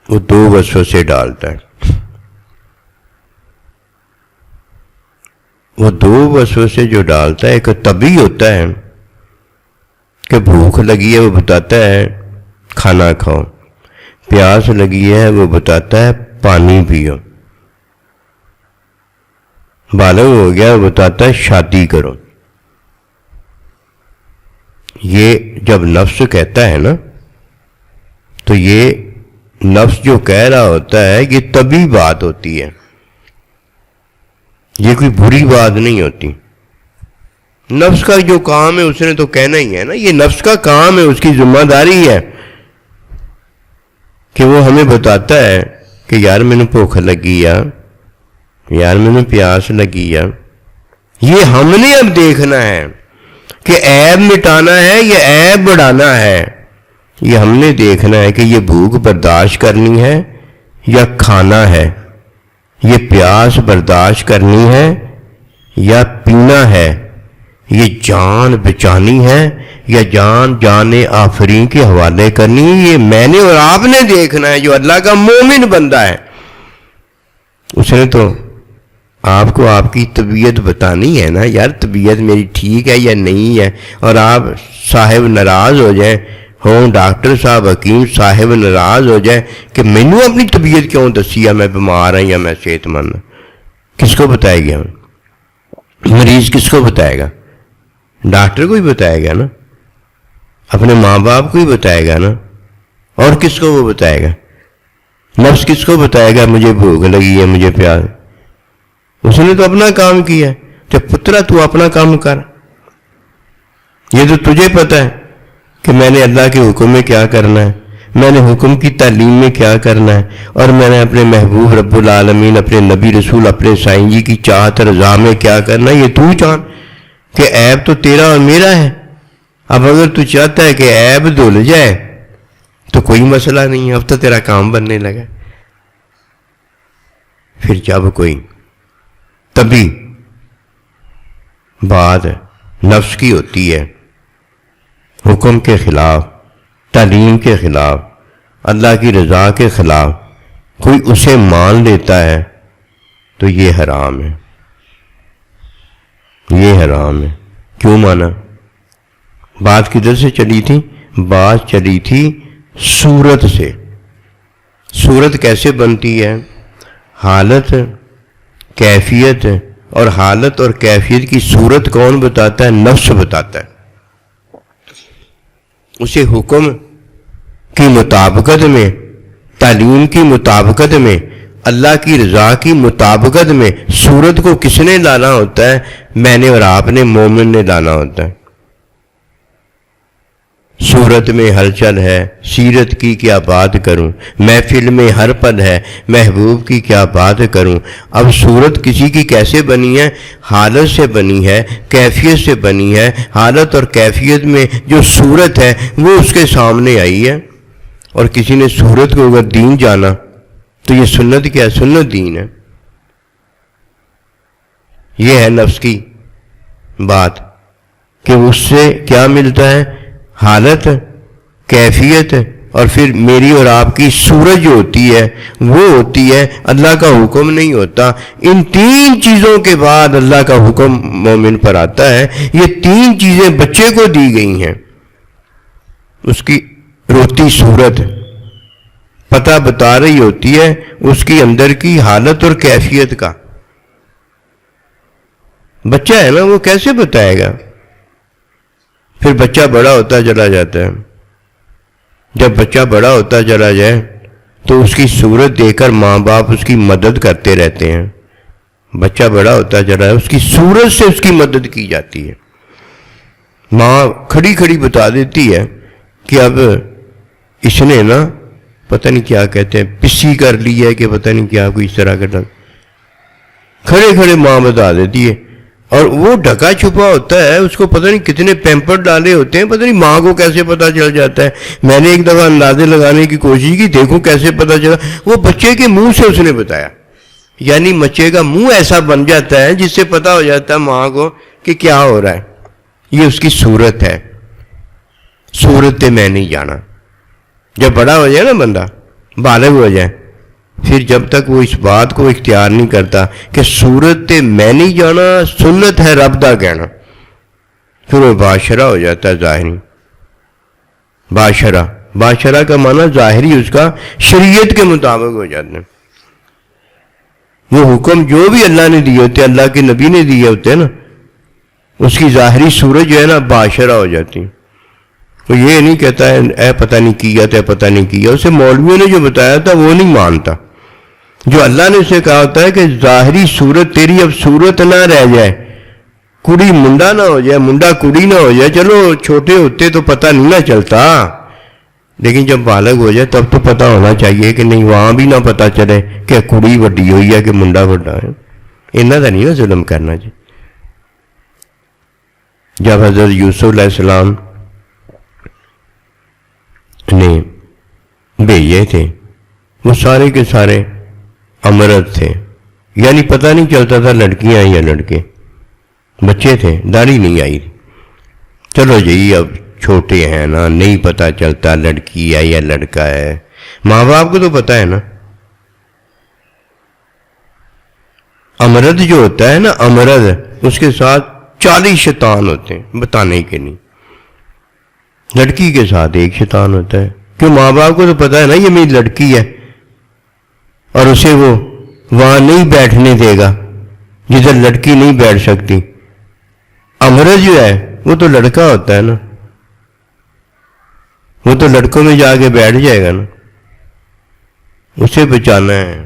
وہ دو وسوسے ڈالتا ہے. وہ دو وسوسے جو ڈالتا ہے، ایک طبعی ہوتا ہے کہ بھوک لگی ہے وہ بتاتا ہے کھانا کھاؤ، پیاس لگی ہے وہ بتاتا ہے پانی پیو، بالغ ہو گیا وہ بتاتا ہے شادی کرو. یہ جب نفس کہتا ہے نا تو یہ نفس جو کہہ رہا ہوتا ہے یہ طبی بات ہوتی ہے، یہ کوئی بری بات نہیں ہوتی۔ نفس کا جو کام ہے اس نے تو کہنا ہی ہے نا، یہ نفس کا کام ہے، اس کی ذمہ داری ہے کہ وہ ہمیں بتاتا ہے کہ یار میں نے بھوک لگی ہے، یار میں نے پیاس لگی ہے۔ یہ ہم نے اب دیکھنا ہے کہ عیب مٹانا ہے یا عیب بڑھانا ہے، یہ ہم نے دیکھنا ہے کہ یہ بھوک برداشت کرنی ہے یا کھانا ہے، یہ پیاس برداشت کرنی ہے یا پینا ہے، یہ جان بچانی ہے یا جان آفرین کے حوالے کرنی ہے۔ یہ میں نے اور آپ نے دیکھنا ہے۔ جو اللہ کا مومن بندہ ہے اس نے تو آپ کو آپ کی طبیعت بتانی ہے نا، یار طبیعت میری ٹھیک ہے یا نہیں ہے، اور آپ صاحب ناراض ہو جائیں، ہوں ڈاکٹر صاحب حکیم صاحب ناراض ہو جائے کہ میں نے اپنی طبیعت کیوں دسی ہے، میں بیمار ہوں یا میں صحت مند ہوں۔ کس کو بتائے گا؟ مریض کس کو بتائے گا؟ ڈاکٹر کو ہی بتائے گا نا، اپنے ماں باپ کو ہی بتائے گا نا، اور کس کو وہ بتائے گا؟ نفس کس کو بتائے گا مجھے بھوک لگی ہے، مجھے پیاس؟ اس نے تو اپنا کام کیا۔ جب پترا تو اپنا کام کر، یہ تو تجھے پتہ ہے کہ میں نے اللہ کے حکم میں کیا کرنا ہے، میں نے حکم کی تعلیم میں کیا کرنا ہے، اور میں نے اپنے محبوب رب العالمین، اپنے نبی رسول، اپنے سائیں جی کی چاہت رضا میں کیا کرنا ہے۔ یہ تو جان کہ عیب تو تیرا اور میرا ہے۔ اب اگر تو چاہتا ہے کہ عیب دھل جائے تو کوئی مسئلہ نہیں ہے، اب تو تیرا کام بننے لگا۔ پھر جب کوئی طبی بات نفس کی ہوتی ہے، حکم کے خلاف، تعلیم کے خلاف، اللہ کی رضا کے خلاف، کوئی اسے مان لیتا ہے تو یہ حرام ہے، یہ حرام ہے۔ کیوں مانا؟ بات کدھر سے چلی تھی؟ بات چلی تھی صورت سے۔ صورت کیسے بنتی ہے؟ حالت، کیفیت، اور حالت اور کیفیت کی صورت کون بتاتا ہے؟ نفس بتاتا ہے۔ اسے حکم کی مطابقت میں، تعلیم کی مطابقت میں، اللہ کی رضا کی مطابقت میں صورت کو کس نے لانا ہوتا ہے؟ میں نے اور آپ نے، مومن نے لانا ہوتا ہے۔ صورت میں ہلچل ہے، سیرت کی کیا بات کروں، محفل میں ہر پل ہے، محبوب کی کیا بات کروں۔ اب صورت کسی کی کیسے بنی ہے؟ حالت سے بنی ہے، کیفیت سے بنی ہے۔ حالت اور کیفیت میں جو صورت ہے وہ اس کے سامنے آئی ہے، اور کسی نے صورت کو اگر دین جانا تو یہ سنت کیا ہے؟ سنت دین ہے۔ یہ ہے نفس کی بات کہ اس سے کیا ملتا ہے؟ حالت، کیفیت، اور پھر میری اور آپ کی صورت جو ہوتی ہے وہ ہوتی ہے، اللہ کا حکم نہیں ہوتا۔ ان تین چیزوں کے بعد اللہ کا حکم مومن پر آتا ہے۔ یہ تین چیزیں بچے کو دی گئی ہیں، اس کی روتی صورت پتہ بتا رہی ہوتی ہے اس کی اندر کی حالت اور کیفیت کا۔ بچہ ہے نا، وہ کیسے بتائے گا؟ پھر بچہ بڑا ہوتا چلا جاتا ہے۔ جب بچہ بڑا ہوتا چلا جائے تو اس کی صورت دیکھ کر ماں باپ اس کی مدد کرتے رہتے ہیں۔ بچہ بڑا ہوتا چلا ہے، اس کی صورت سے اس کی مدد کی جاتی ہے۔ ماں کھڑی کھڑی بتا دیتی ہے کہ اب اس نے نا پتہ نہیں کیا کہتے ہیں، پسی کر لی ہے کہ پتہ نہیں کیا، کوئی اس طرح کا کھڑے کھڑے ماں بتا دیتی ہے، اور وہ ڈھکا چھپا ہوتا ہے، اس کو پتہ نہیں کتنے پیمپر ڈالے ہوتے ہیں، پتہ نہیں ماں کو کیسے پتہ چل جاتا ہے۔ میں نے ایک دفعہ اندازے لگانے کی کوشش کی، دیکھوں کیسے پتہ چلا۔ وہ بچے کے منہ سے اس نے بتایا، یعنی بچے کا منہ ایسا بن جاتا ہے جس سے پتہ ہو جاتا ہے ماں کو کہ کیا ہو رہا ہے۔ یہ اس کی صورت ہے۔ صورت میں نہیں جانا۔ جب بڑا ہو جائے نا بندہ، بالغ ہو جائے، پھر جب تک وہ اس بات کو اختیار نہیں کرتا کہ صورت میں نہیں جانا، سنت ہے رب دا کہنا، پھر وہ باشرہ ہو جاتا ہے، ظاہری باشرہ۔ باشرہ کا معنی ظاہری اس کا شریعت کے مطابق ہو جاتا ہے۔ وہ حکم جو بھی اللہ نے دیے ہوتے ہیں، اللہ کے نبی نے دیے ہوتے ہیں نا، اس کی ظاہری صورت جو ہے نا باشرہ ہو جاتی ہے۔ وہ یہ نہیں کہتا ہے اے پتہ نہیں کیا تھا پتہ نہیں کیا، اسے مولویوں نے جو بتایا تھا وہ نہیں مانتا. جو اللہ نے اسے کہا ہوتا ہے کہ ظاہری صورت تیری اب صورت نہ رہ جائے، کڑی منڈا نہ ہو جائے، منڈا کڑی نہ ہو جائے. چلو چھوٹے ہوتے تو پتہ نہیں نہ چلتا، لیکن جب بالغ ہو جائے تب تو پتہ ہونا چاہیے کہ نہیں، وہاں بھی نہ پتہ چلے کہ کڑی وڈی ہوئی ہے کہ منڈا وڈا ہے. اتنا تو نہیں نا ظلم کرنا چاہیے. جب حضرت یوسف علیہ السلام نے بھیجے تھے، وہ سارے کے سارے امرد تھے، یعنی پتہ نہیں چلتا تھا لڑکیاں یا لڑکے، بچے تھے، داڑھی نہیں آئی. چلو جی اب چھوٹے ہیں نا، نہیں پتہ چلتا لڑکی ہے یا لڑکا ہے، ماں باپ کو تو پتہ ہے نا. امرد جو ہوتا ہے نا، امرد، اس کے ساتھ 40 شیطان ہوتے ہیں بتانے کے نہیں. لڑکی کے ساتھ ایک شیطان ہوتا ہے، کیوں ماں باپ کو تو پتہ ہے نا یہ میری لڑکی ہے، اور اسے وہ وہاں نہیں بیٹھنے دے گا جدھر لڑکی نہیں بیٹھ سکتی. امرد جو ہے وہ تو لڑکا ہوتا ہے نا، وہ تو لڑکوں میں جا کے بیٹھ جائے گا نا. اسے بچانا ہے،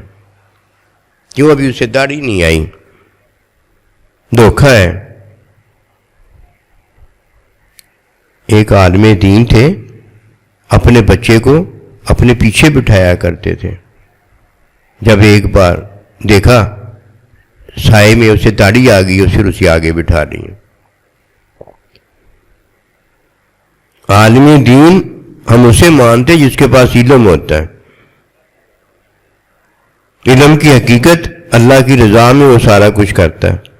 کیوں ابھی اسے داڑھی نہیں آئی. دھوکہ ہے. ایک عالم دین تھے، اپنے بچے کو اپنے پیچھے بٹھایا کرتے تھے. جب ایک بار دیکھا سائے میں اسے داڑھی آ گئی اور پھر اسے آگے بٹھا لی. عالم دین ہم اسے مانتے جس کے پاس علم ہوتا ہے. علم کی حقیقت اللہ کی رضا میں وہ سارا کچھ کرتا ہے.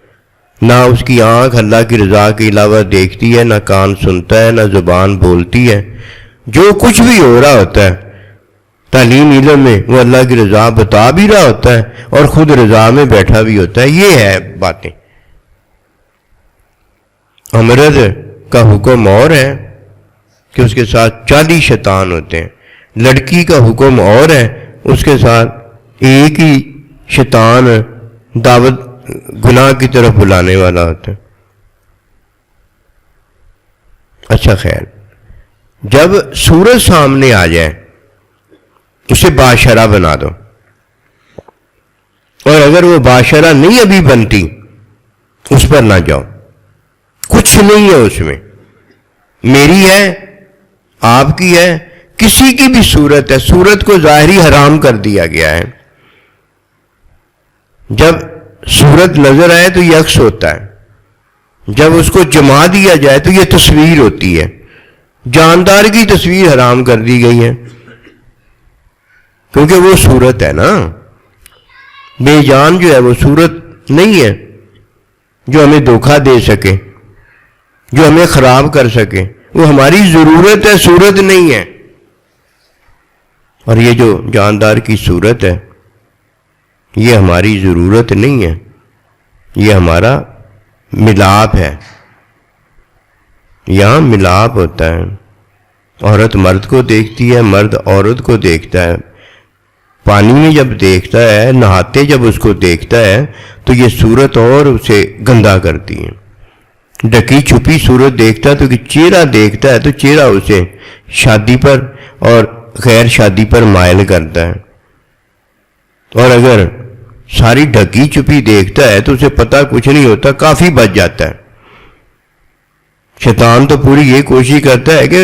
نہ اس کی آنکھ اللہ کی رضا کے علاوہ دیکھتی ہے، نہ کان سنتا ہے، نہ زبان بولتی ہے. جو کچھ بھی ہو رہا ہوتا ہے تعلیم علم میں وہ اللہ کی رضا بتا بھی رہا ہوتا ہے اور خود رضا میں بیٹھا بھی ہوتا ہے. یہ ہے باتیں. امرد کا حکم اور ہے کہ اس کے ساتھ 40 شیطان ہوتے ہیں. لڑکی کا حکم اور ہے، اس کے ساتھ ایک ہی شیطان دعوت گناہ کی طرف بلانے والا ہوتا ہے. اچھا خیر، جب سورج سامنے آ جائے اسے باشرہ بنا دو، اور اگر وہ باشرہ نہیں ابھی بنتی اس پر نہ جاؤ. کچھ نہیں ہے اس میں، میری ہے، آپ کی ہے، کسی کی بھی صورت ہے. صورت کو ظاہری حرام کر دیا گیا ہے. جب صورت نظر آئے تو یہ عکس ہوتا ہے، جب اس کو جما دیا جائے تو یہ تصویر ہوتی ہے. جاندار کی تصویر حرام کر دی گئی ہے کیونکہ وہ صورت ہے نا. بے جان جو ہے وہ صورت نہیں ہے جو ہمیں دھوکہ دے سکے، جو ہمیں خراب کر سکے. وہ ہماری ضرورت ہے، صورت نہیں ہے. اور یہ جو جاندار کی صورت ہے یہ ہماری ضرورت نہیں ہے، یہ ہمارا ملاپ ہے. یہاں ملاپ ہوتا ہے. عورت مرد کو دیکھتی ہے، مرد عورت کو دیکھتا ہے. پانی میں جب دیکھتا ہے، نہاتے جب اس کو دیکھتا ہے تو یہ صورت اور اسے گندا کرتی ہے. ڈکی چھپی صورت دیکھتا ہے تو کہ چہرہ دیکھتا ہے تو چہرہ اسے شادی پر اور غیر شادی پر مائل کرتا ہے. اور اگر ساری ڈھکی چھپی دیکھتا ہے تو اسے پتہ کچھ نہیں ہوتا، کافی بچ جاتا ہے. شیطان تو پوری یہ کوشش کرتا ہے کہ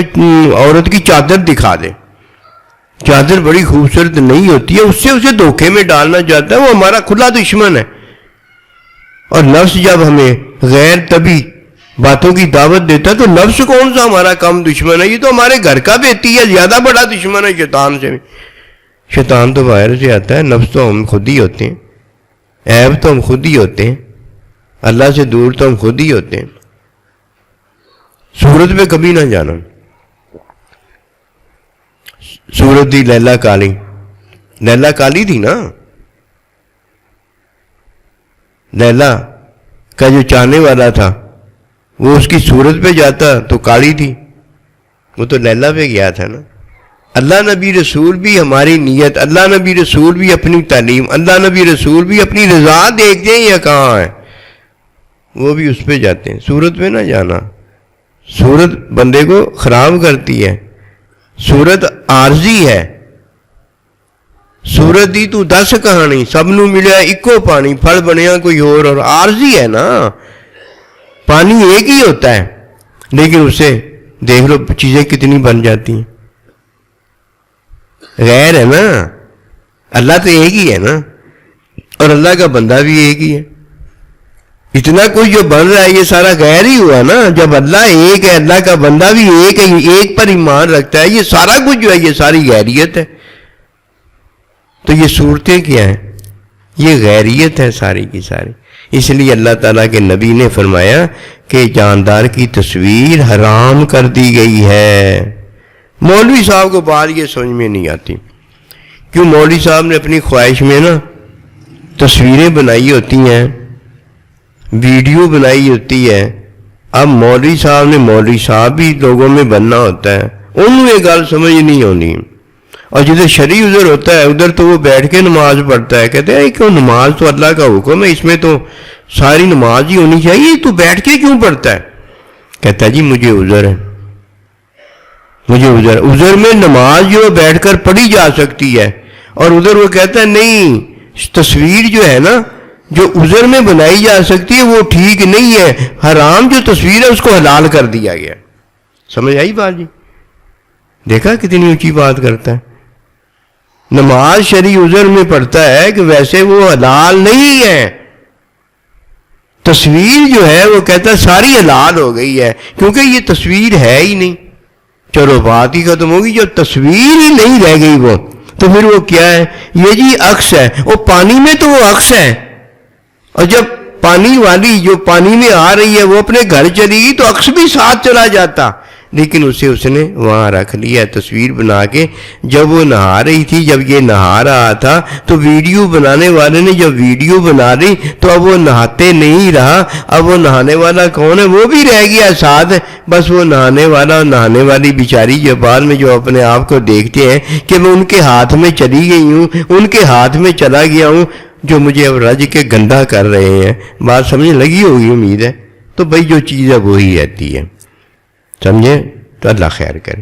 عورت کی چادر دکھا دے. چادر بڑی خوبصورت نہیں ہوتی ہے، اس سے اسے دھوکے میں ڈالنا چاہتا ہے. وہ ہمارا کھلا دشمن ہے. اور نفس جب ہمیں غیر طبی باتوں کی دعوت دیتا ہے تو نفس کون سا ہمارا کم دشمن ہے؟ یہ تو ہمارے گھر کا بیٹی ہے، زیادہ بڑا دشمن ہے شیطان سے. شیطان تو باہر سے آتا ہے، نفس تو ہم خود ہی ہوتے ہیں، عیب تو ہم خود ہی ہوتے ہیں، اللہ سے دور تو ہم خود ہی ہوتے ہیں. صورت پہ کبھی نہ جانا. صورت تھی لیلا کالی، لیلا کالی تھی نا. لیلا کا جو چاہنے والا تھا وہ اس کی صورت پہ جاتا تو کالی تھی، وہ تو لیلا پہ گیا تھا نا. اللہ نبی رسول بھی ہماری نیت، اللہ نبی رسول بھی اپنی تعلیم، اللہ نبی رسول بھی اپنی رضا دیکھتے ہیں یا کہاں ہے، وہ بھی اس پہ جاتے ہیں. صورت پہ نہ جانا. صورت بندے کو خراب کرتی ہے. صورت عارضی ہے. صورت دی تو 10 کہانی, سب نو ملیا اکو پانی, پھل بنیا کوئی اور عارضی ہے نا. پانی ایک ہی ہوتا ہے لیکن اسے دیکھ لو چیزیں کتنی بن جاتی ہیں. غیر ہے نا, اللہ تو ایک ہی ہے نا, اور اللہ کا بندہ بھی ایک ہی ہے. اتنا کچھ جو بن رہا ہے یہ سارا غیر ہی ہوا نا. جب اللہ ایک ہے, اللہ کا بندہ بھی ایک ہے, ایک پر ایمان رکھتا ہے, یہ سارا کچھ جو ہے یہ ساری غیریت ہے. تو یہ صورتیں کیا ہیں؟ یہ غیریت ہے ساری کی ساری. اس لیے اللہ تعالیٰ کے نبی نے فرمایا کہ جاندار کی تصویر حرام کر دی گئی ہے. مولوی صاحب کو بات یہ سمجھ میں نہیں آتی. کیوں؟ مولوی صاحب نے اپنی خواہش میں نا تصویریں بنائی ہوتی ہیں, ویڈیو بنائی ہوتی ہے. اب مولوی صاحب بھی لوگوں میں بننا ہوتا ہے, انہوں یہ گل سمجھ نہیں ہونی. اور جدھر شرعی عذر ہوتا ہے ادھر تو وہ بیٹھ کے نماز پڑھتا ہے. کہتے ہیں کیوں؟ نماز تو اللہ کا حکم ہے, اس میں تو ساری نماز ہی ہونی چاہیے, تو بیٹھ کے کیوں پڑھتا ہے؟ کہتا ہے جی مجھے عذر ہے, مجھے عذر میں نماز جو بیٹھ کر پڑھی جا سکتی ہے. اور ادھر وہ کہتا ہے نہیں, تصویر جو ہے نا جو عذر میں بنائی جا سکتی ہے وہ ٹھیک نہیں ہے, حرام جو تصویر ہے اس کو حلال کر دیا گیا. سمجھ آئی بات جی؟ دیکھا کتنی اونچی بات کرتا ہے. نماز شرعی عذر میں پڑھتا ہے کہ ویسے وہ حلال نہیں ہے. تصویر جو ہے وہ کہتا ہے ساری حلال ہو گئی ہے کیونکہ یہ تصویر ہے ہی نہیں. چلو بات ہی ختم ہوگی. جب تصویر ہی نہیں رہ گئی وہ تو پھر وہ کیا ہے؟ یہ جی عکس ہے. وہ پانی میں تو وہ عکس ہے, اور جب پانی والی جو پانی میں آ رہی ہے وہ اپنے گھر چلی گئی تو عکس بھی ساتھ چلا جاتا. لیکن اسے اس نے وہاں رکھ لیا تصویر بنا کے. جب وہ نہا رہی تھی, جب یہ نہا رہا تھا تو ویڈیو بنانے والے نے جب ویڈیو بنا لی تو اب وہ نہاتے نہیں رہا. اب وہ نہانے والا کون ہے؟ وہ بھی رہ گیا ساتھ. بس وہ نہانے والا اور نہانے والی بیچاری جو بعد میں جو اپنے آپ کو دیکھتے ہیں کہ میں ان کے ہاتھ میں چلی گئی ہوں, ان کے ہاتھ میں چلا گیا ہوں, جو مجھے اب رج کے گندا کر رہے ہیں. بات سمجھ لگی ہوگی امید ہے. تو بھائی جو چیز ہے وہی رہتی ہے, سمجھے؟ تو اللہ خیر کرے.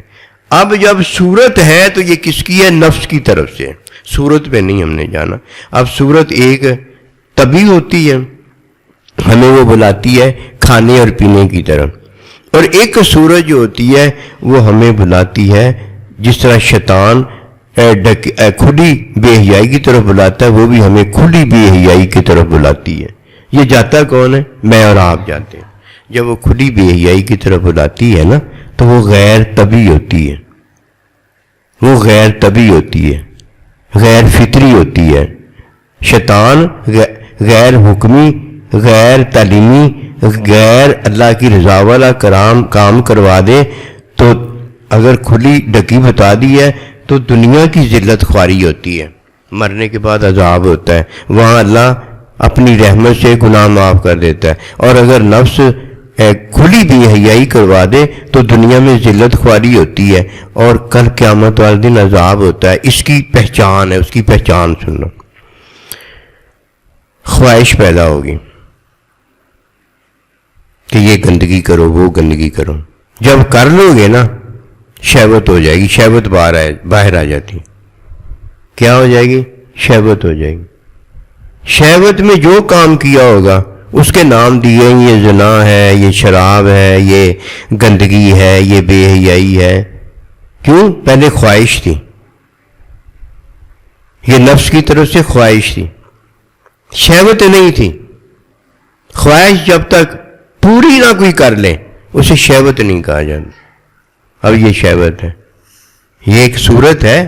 اب جب صورت ہے تو یہ کس کی ہے؟ نفس کی طرف سے. صورت پہ نہیں ہم نے جانا. اب صورت ایک طبی ہوتی ہے, ہمیں وہ بلاتی ہے کھانے اور پینے کی طرف, اور ایک صورت جو ہوتی ہے وہ ہمیں بلاتی ہے جس طرح شیطان کھلی بے حیائی کی طرف بلاتا ہے, وہ بھی ہمیں کھلی بے حیائی کی طرف بلاتی ہے. یہ جاتا کون ہے؟ میں اور آپ جاتے ہیں. جب وہ کھلی بے حیائی کی طرف بلاتی ہے نا تو وہ غیر طبی ہوتی ہے, وہ غیر طبی ہوتی ہے, غیر فطری ہوتی ہے. شیطان غیر حکمی, غیر تعلیمی, غیر اللہ کی رضا والا کام کروا دے تو اگر کھلی ڈکی بتا دی ہے تو دنیا کی ذلت خواری ہوتی ہے, مرنے کے بعد عذاب ہوتا ہے. وہاں اللہ اپنی رحمت سے گناہ معاف کر دیتا ہے. اور اگر نفس کھلی بھی حیائی کروا دے تو دنیا میں ذلت خواری ہوتی ہے اور کل قیامت والے دن عذاب ہوتا ہے. اس کی پہچان ہے, اس کی پہچان سننا. خواہش پیدا ہوگی کہ یہ گندگی کرو, وہ گندگی کرو. جب کر لو گے نا شہوت ہو جائے گی, شہوت باہر آ جاتی. کیا ہو جائے گی؟ شہوت ہو جائے گی. شہوت میں جو کام کیا ہوگا اس کے نام دیے, یہ زنا ہے, یہ شراب ہے, یہ گندگی ہے, یہ بے حیائی ہے. کیوں؟ پہلے خواہش تھی, یہ نفس کی طرف سے خواہش تھی, شہوت نہیں تھی. خواہش جب تک پوری نہ کوئی کر لے اسے شہوت نہیں کہا جاتا. اب یہ شہوت ہے, یہ ایک صورت ہے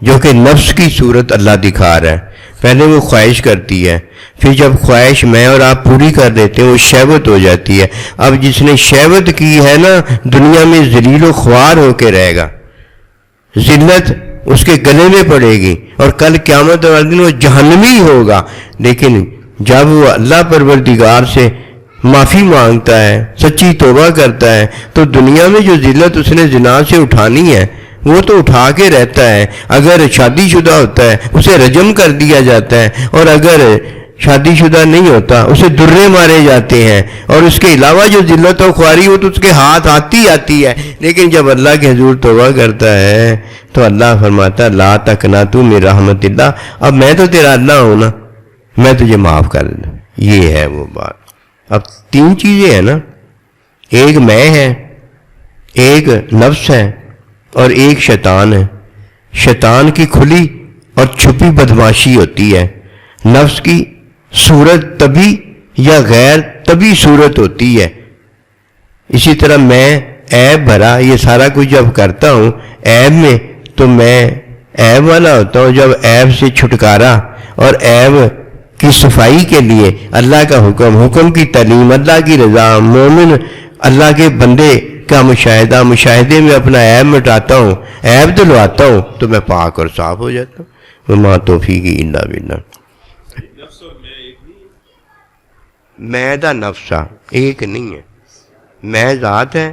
جو کہ نفس کی صورت اللہ دکھا رہا ہے. پہلے وہ خواہش کرتی ہے, پھر جب خواہش میں اور آپ پوری کر دیتے ہیں وہ شہوت ہو جاتی ہے. اب جس نے شہوت کی ہے نا دنیا میں ذلیل و خوار ہو کے رہے گا, ذلت اس کے گلے میں پڑے گی اور کل قیامت والے دن وہ جہنمی ہوگا. لیکن جب وہ اللہ پروردگار سے معافی مانگتا ہے, سچی توبہ کرتا ہے, تو دنیا میں جو ذلت اس نے زنا سے اٹھانی ہے وہ تو اٹھا کے رہتا ہے. اگر شادی شدہ ہوتا ہے اسے رجم کر دیا جاتا ہے, اور اگر شادی شدہ نہیں ہوتا، اسے درے مارے جاتے ہیں، اور اس کے علاوہ جو ذلت و خواری ہو تو اس کے ہاتھ آتی ہے، لیکن جب اللہ کے حضور توبہ کرتا ہے تو اللہ فرماتا ہے لا تقنطوا من رحمت اللہ، اب میں تو تیرا اللہ ہوں نا، میں تجھے معاف کر دوں۔ یہ ہے وہ بات۔ اب تین چیزیں ہیں نا، ایک میں ہے، ایک نفس ہے، اور ایک شیطان ہے۔ شیطان کی کھلی اور چھپی بدماشی ہوتی ہے، نفس کی صورت طبی یا غیر طبی صورت ہوتی ہے۔ اسی طرح میں عیب بھرا یہ سارا کچھ جب کرتا ہوں عیب میں، تو میں عیب والا ہوتا ہوں۔ جب عیب سے چھٹکارا اور عیب کی صفائی کے لیے اللہ کا حکم کی تعلیم، اللہ کی رضا، مومن اللہ کے بندے کا مشاہدے میں اپنا عیب مٹاتا ہوں، عیب دلواتا ہوں، تو میں پاک اور صاف ہو جاتا ہوں۔ وما توفیق الا باللہ۔ میں دا نفسا ایک نہیں ہے، میں ذات ہے،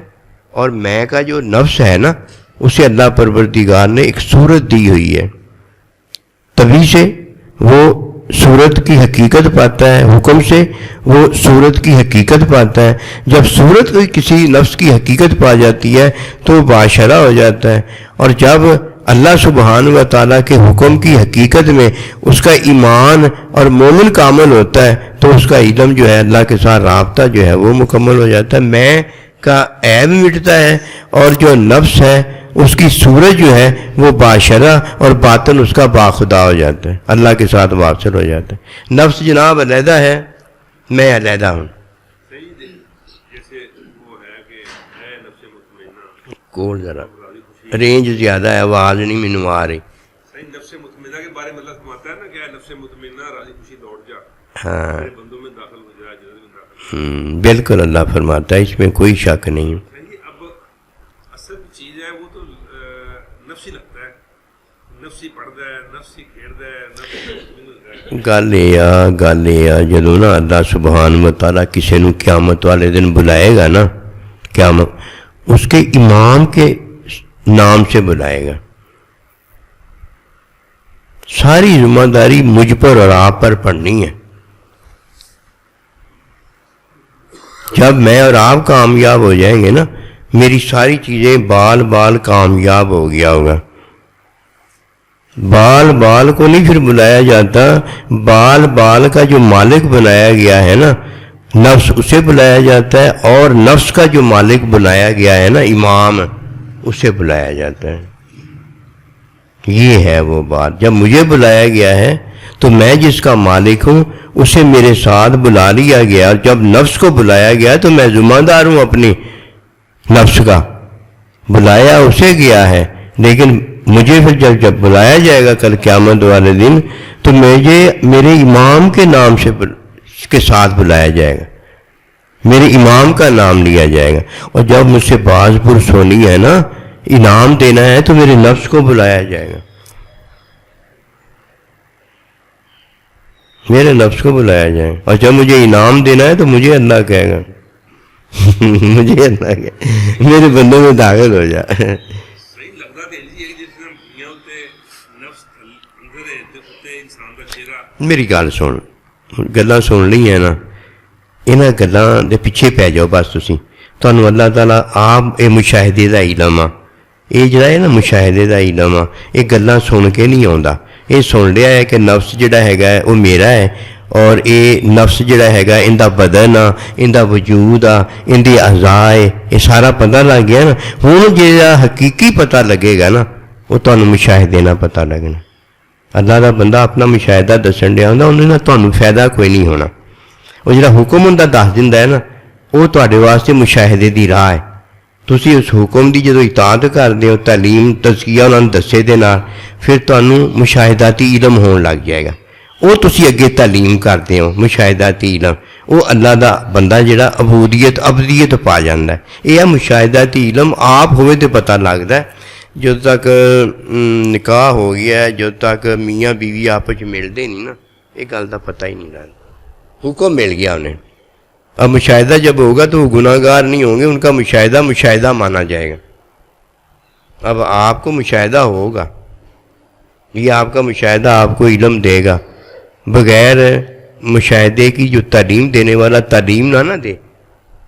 اور میں کا جو نفس ہے نا اسے اللہ پروردگار نے ایک صورت دی ہوئی ہے، تبھی سے وہ صورت کی حقیقت پاتا ہے، حکم سے وہ صورت کی حقیقت پاتا ہے۔ جب صورت کوئی کسی نفس کی حقیقت پا جاتی ہے تو وہ باشرہ ہو جاتا ہے، اور جب اللہ سبحانہ و تعالیٰ کے حکم کی حقیقت میں اس کا ایمان اور مومن کامل ہوتا ہے تو اس کا علم جو ہے اللہ کے ساتھ رابطہ جو ہے وہ مکمل ہو جاتا ہے، میں کا عیب مٹتا ہے، اور جو نفس ہے اس کی صورت جو ہے وہ باشرہ اور باطن اس کا باخدا ہو جاتا ہے، اللہ کے ساتھ واصل ہو جاتا ہے۔ نفس جناب علیحدہ ہے، میں علیحدہ ہوں۔ کول ذرا رینج زیادہ ہے، آواز نہیں مینوں آ رہی۔ نفس مطمئنہ کے بارے میں اللہ فرماتا ہے نا کہ نفس مطمئنہ راضی خوشی لوٹ جا، ہاں میرے بندوں میں داخل ہو جا، جنت میں داخل ہو۔ بالکل اللہ فرماتا ہے، اس میں کوئی شک نہیں۔ اب اصل چیز ہے وہ تو نفسی لگتا ہے، نفسی پڑھتا ہے، نفسی کھیڑتا ہے، نفسی مطمئن ہوتا ہے۔ گل یہ آ جدوں نا اللہ سبحانہ و تعالیٰ کسی نو قیامت والے دن بلائے گا نا، قیامت اس کے امام کے نام سے بلائے گا، ساری ذمہ داری مجھ پر اور آپ پر پڑنی ہے۔ جب میں اور آپ کامیاب ہو جائیں گے نا، میری ساری چیزیں بال کامیاب ہو گیا ہوگا۔ بال کو نہیں پھر بلایا جاتا، بال کا جو مالک بنایا گیا ہے نا نفس، اسے بلایا جاتا ہے، اور نفس کا جو مالک بنایا گیا ہے نا امام، اسے بلایا جاتا ہے۔ یہ ہے وہ بات، جب مجھے بلایا گیا ہے تو میں جس کا مالک ہوں اسے میرے ساتھ بلا لیا گیا، اور جب نفس کو بلایا گیا تو میں ذمہ دار ہوں اپنی نفس کا، بلایا اسے گیا ہے، لیکن مجھے پھر جب بلایا جائے گا کل قیامت والے دن تو مجھے میرے امام کے نام سے کے ساتھ بلایا جائے گا، میرے امام کا نام لیا جائے گا۔ اور جب مجھ سے باز پرس ہونی ہے نا، انعام دینا ہے، تو میرے نفس کو بلایا جائے گا، میرے نفس کو بلایا جائے گا، اور جب مجھے انعام دینا ہے تو مجھے اللہ کہے گا مجھے اللہ کہے میرے بندوں میں داخل ہو جا۔ میری گل سن، گلاں سن لی ہیں نا، انہاں گلاں دے پیچھے پی جاؤ بس تسی، تانوں اللہ تعالیٰ آپ یہ مشاہدے دا علم آ، یہ جڑا ہے نا مشاہدے دا علم آ، یہ گلاں سن کے نہیں آوندا، یہ سن لیا ہے کہ نفس جڑا ہے وہ میرا ہے، اور یہ نفس جڑا ہے ان دا بدن آ، ان دا وجود آ، ان دی اعضاء ہے، یہ سارا پتہ لگ گیا نا۔ ہن جڑا حقیقی پتہ لگے گا نا وہ تانوں مشاہدے نہ پتہ لگنا۔ اللہ دا بندہ اپنا مشاہدہ دسن دیا ہوندا، انہوں نے تانوں فائدہ کوئی نہیں ہونا۔ وہ جڑا حکم ہوندا دس دیندا ہے نا، وہ تواڈے واسطے مشاہدے دی راہ ہے۔ تسی اس حکم دی جدوں اطاعت کردے ہو، تعلیم تزکیہ انہاں نے دسے دے نال، پھر تانوں مشاہداتی علم ہون لگ جائے گا۔ وہ تسی اگے تعلیم کرتے ہو مشاہداتی علم، وہ اللہ دا بندہ جڑا ابدیت پا جاندا ہے۔ یہ مشاہداتی علم آپ ہوئے تو پتہ لگتا ہے، جدو تک نکاح ہو گیا ہے، جدو تک میاں بیوی آپس ملتے نہیں نا، یہ گل کا پتہ ہی نہیں لگتا، حکم مل گیا انہیں۔ اب مشاہدہ جب ہوگا تو وہ گناہ گار نہیں ہوں گے، ان کا مشاہدہ مانا جائے گا۔ اب آپ کو مشاہدہ ہوگا، یہ آپ کا مشاہدہ آپ کو علم دے گا، بغیر مشاہدے کی جو تعلیم دینے والا تعلیم نہ دے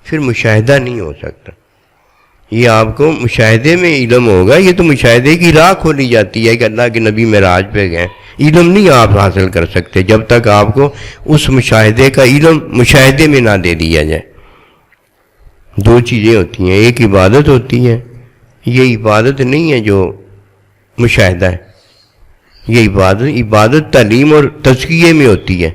پھر مشاہدہ نہیں ہو سکتا. یہ آپ کو مشاہدے میں علم ہوگا. یہ تو مشاہدے کی راہ کھولی جاتی ہے کہ اللہ کے نبی معراج پہ گئے. علم نہیں آپ حاصل کر سکتے جب تک آپ کو اس مشاہدے کا علم مشاہدے میں نہ دے دیا جائے. دو چیزیں ہوتی ہیں. ایک عبادت ہوتی ہے. یہ عبادت نہیں ہے جو مشاہدہ ہے. یہ عبادت تعلیم اور تزکیے میں ہوتی ہے.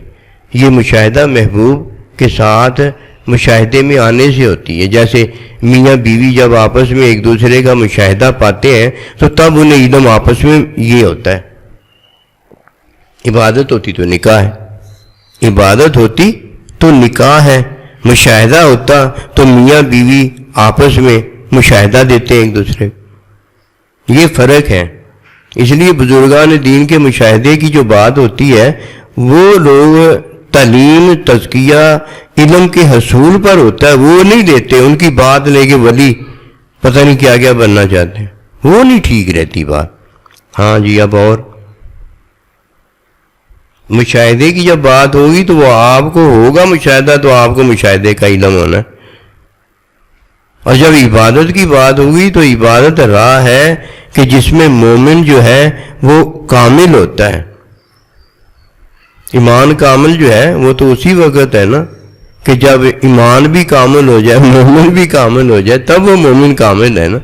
یہ مشاہدہ محبوب کے ساتھ مشاہدے میں آنے سے ہوتی ہے. جیسے میاں بیوی جب آپس میں ایک دوسرے کا مشاہدہ پاتے ہیں تو تب انہیں علم آپس میں یہ ہوتا ہے. عبادت ہوتی تو نکاح ہے. عبادت ہوتی تو نکاح ہے. مشاہدہ ہوتا تو میاں بیوی آپس میں مشاہدہ دیتے ہیں ایک دوسرے. یہ فرق ہے. اس لیے بزرگان دین کے مشاہدے کی جو بات ہوتی ہے وہ لوگ تعلیم تزکیہ علم کے حصول پر ہوتا ہے وہ نہیں دیتے. ان کی بات لے کے ولی پتہ نہیں کیا کیا بننا چاہتے ہیں. وہ نہیں ٹھیک رہتی بات. ہاں جی. اب اور مشاہدے کی جب بات ہوگی تو وہ آپ کو ہوگا مشاہدہ تو آپ کو مشاہدے کا علم ہونا ہے. اور جب عبادت کی بات ہوگی تو عبادت راہ ہے کہ جس میں مومن جو ہے وہ کامل ہوتا ہے. ایمان کامل جو ہے وہ تو اسی وقت ہے نا کہ جب ایمان بھی کامل ہو جائے مومن بھی کامل ہو جائے تب وہ مومن کامل ہے نا.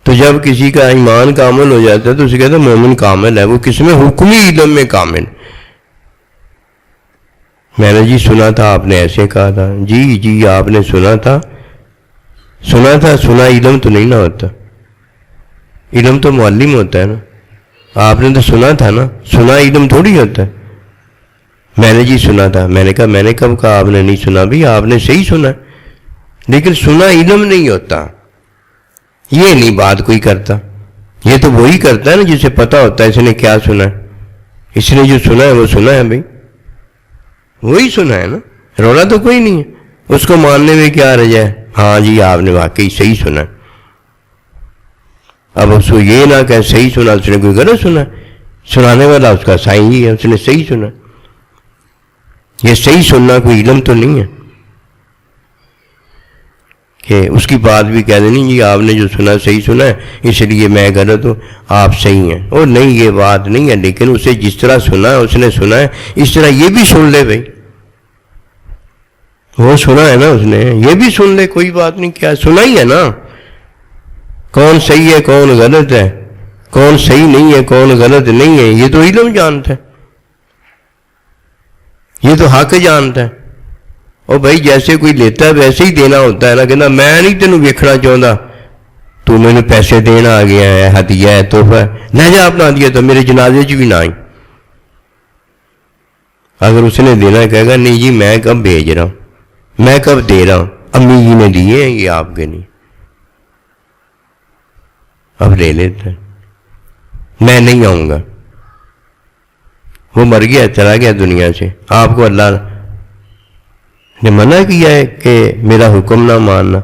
تو جب کسی کا ایمان کامل ہو جاتا ہے تو اسے کہتے ہیں مومن کامل ہے. وہ کس میں؟ حکمی علم میں کامل. میں نے جی سنا تھا آپ نے ایسے کہا تھا. جی آپ نے سنا تھا. سنا علم تو نہیں نہ ہوتا. علم تو معلم ہوتا ہے نا. آپ نے تو سنا تھا نا. سنا علم تھوڑی ہوتا ہے. میں نے جی سنا تھا. میں نے کہا میں نے کب کہا آپ نے نہیں سنا؟ بھی آپ نے صحیح سنا لیکن سنا علم نہیں ہوتا. یہ نہیں بات کوئی کرتا. یہ تو وہی کرتا ہے نا جسے پتا ہوتا ہے اس نے کیا سنا ہے. اس نے جو سنا ہے وہ سنا ہے بھائی. وہی سنا ہے نا. رولا تو کوئی نہیں ہے. اس کو ماننے میں کیا رجا ہے؟ ہاں جی آپ نے واقعی صحیح سنا. اب اس کو یہ نہ کہ صحیح سنا اس نے کوئی غلط سنا. سنانے والا اس کا سائیں ہی ہے. اس نے صحیح سنا. یہ صحیح سننا کوئی علم تو نہیں ہے کہ اس کی بات بھی کہہ دیں جی آپ نے جو سنا صحیح سنا ہے اس لیے میں غلط ہوں آپ صحیح ہیں. اور نہیں یہ بات نہیں ہے. لیکن اسے جس طرح سنا ہے اس نے سنا ہے اس طرح یہ بھی سن لے بھائی. وہ سنا ہے نا اس نے یہ بھی سن لے. کوئی بات نہیں. کیا سنا ہی ہے نا. کون صحیح ہے کون غلط ہے کون صحیح نہیں ہے کون غلط نہیں ہے یہ تو علم جانتا ہے. یہ تو حق جانتا ہے. اور بھائی جیسے کوئی لیتا ہے ویسے ہی دینا ہوتا ہے نا. کہنا میں نہیں تینوں ویکھنا چاہتا تو میں نے پیسے دینا آ گیا ہے ہدیہ ہے تحفہ لے جا اپنا دیا تو میرے جنازے بھی نہ آئی. اگر اس نے دینا کہے گا نہیں جی میں کب بھیج رہا ہوں میں کب دے رہا ہوں امی جی نے دیے ہیں یہ آپ کے نہیں اب لے لیتے میں نہیں آؤں گا. وہ مر گیا چلا گیا دنیا سے. آپ کو اللہ نے منع کیا ہے کہ میرا حکم نہ ماننا.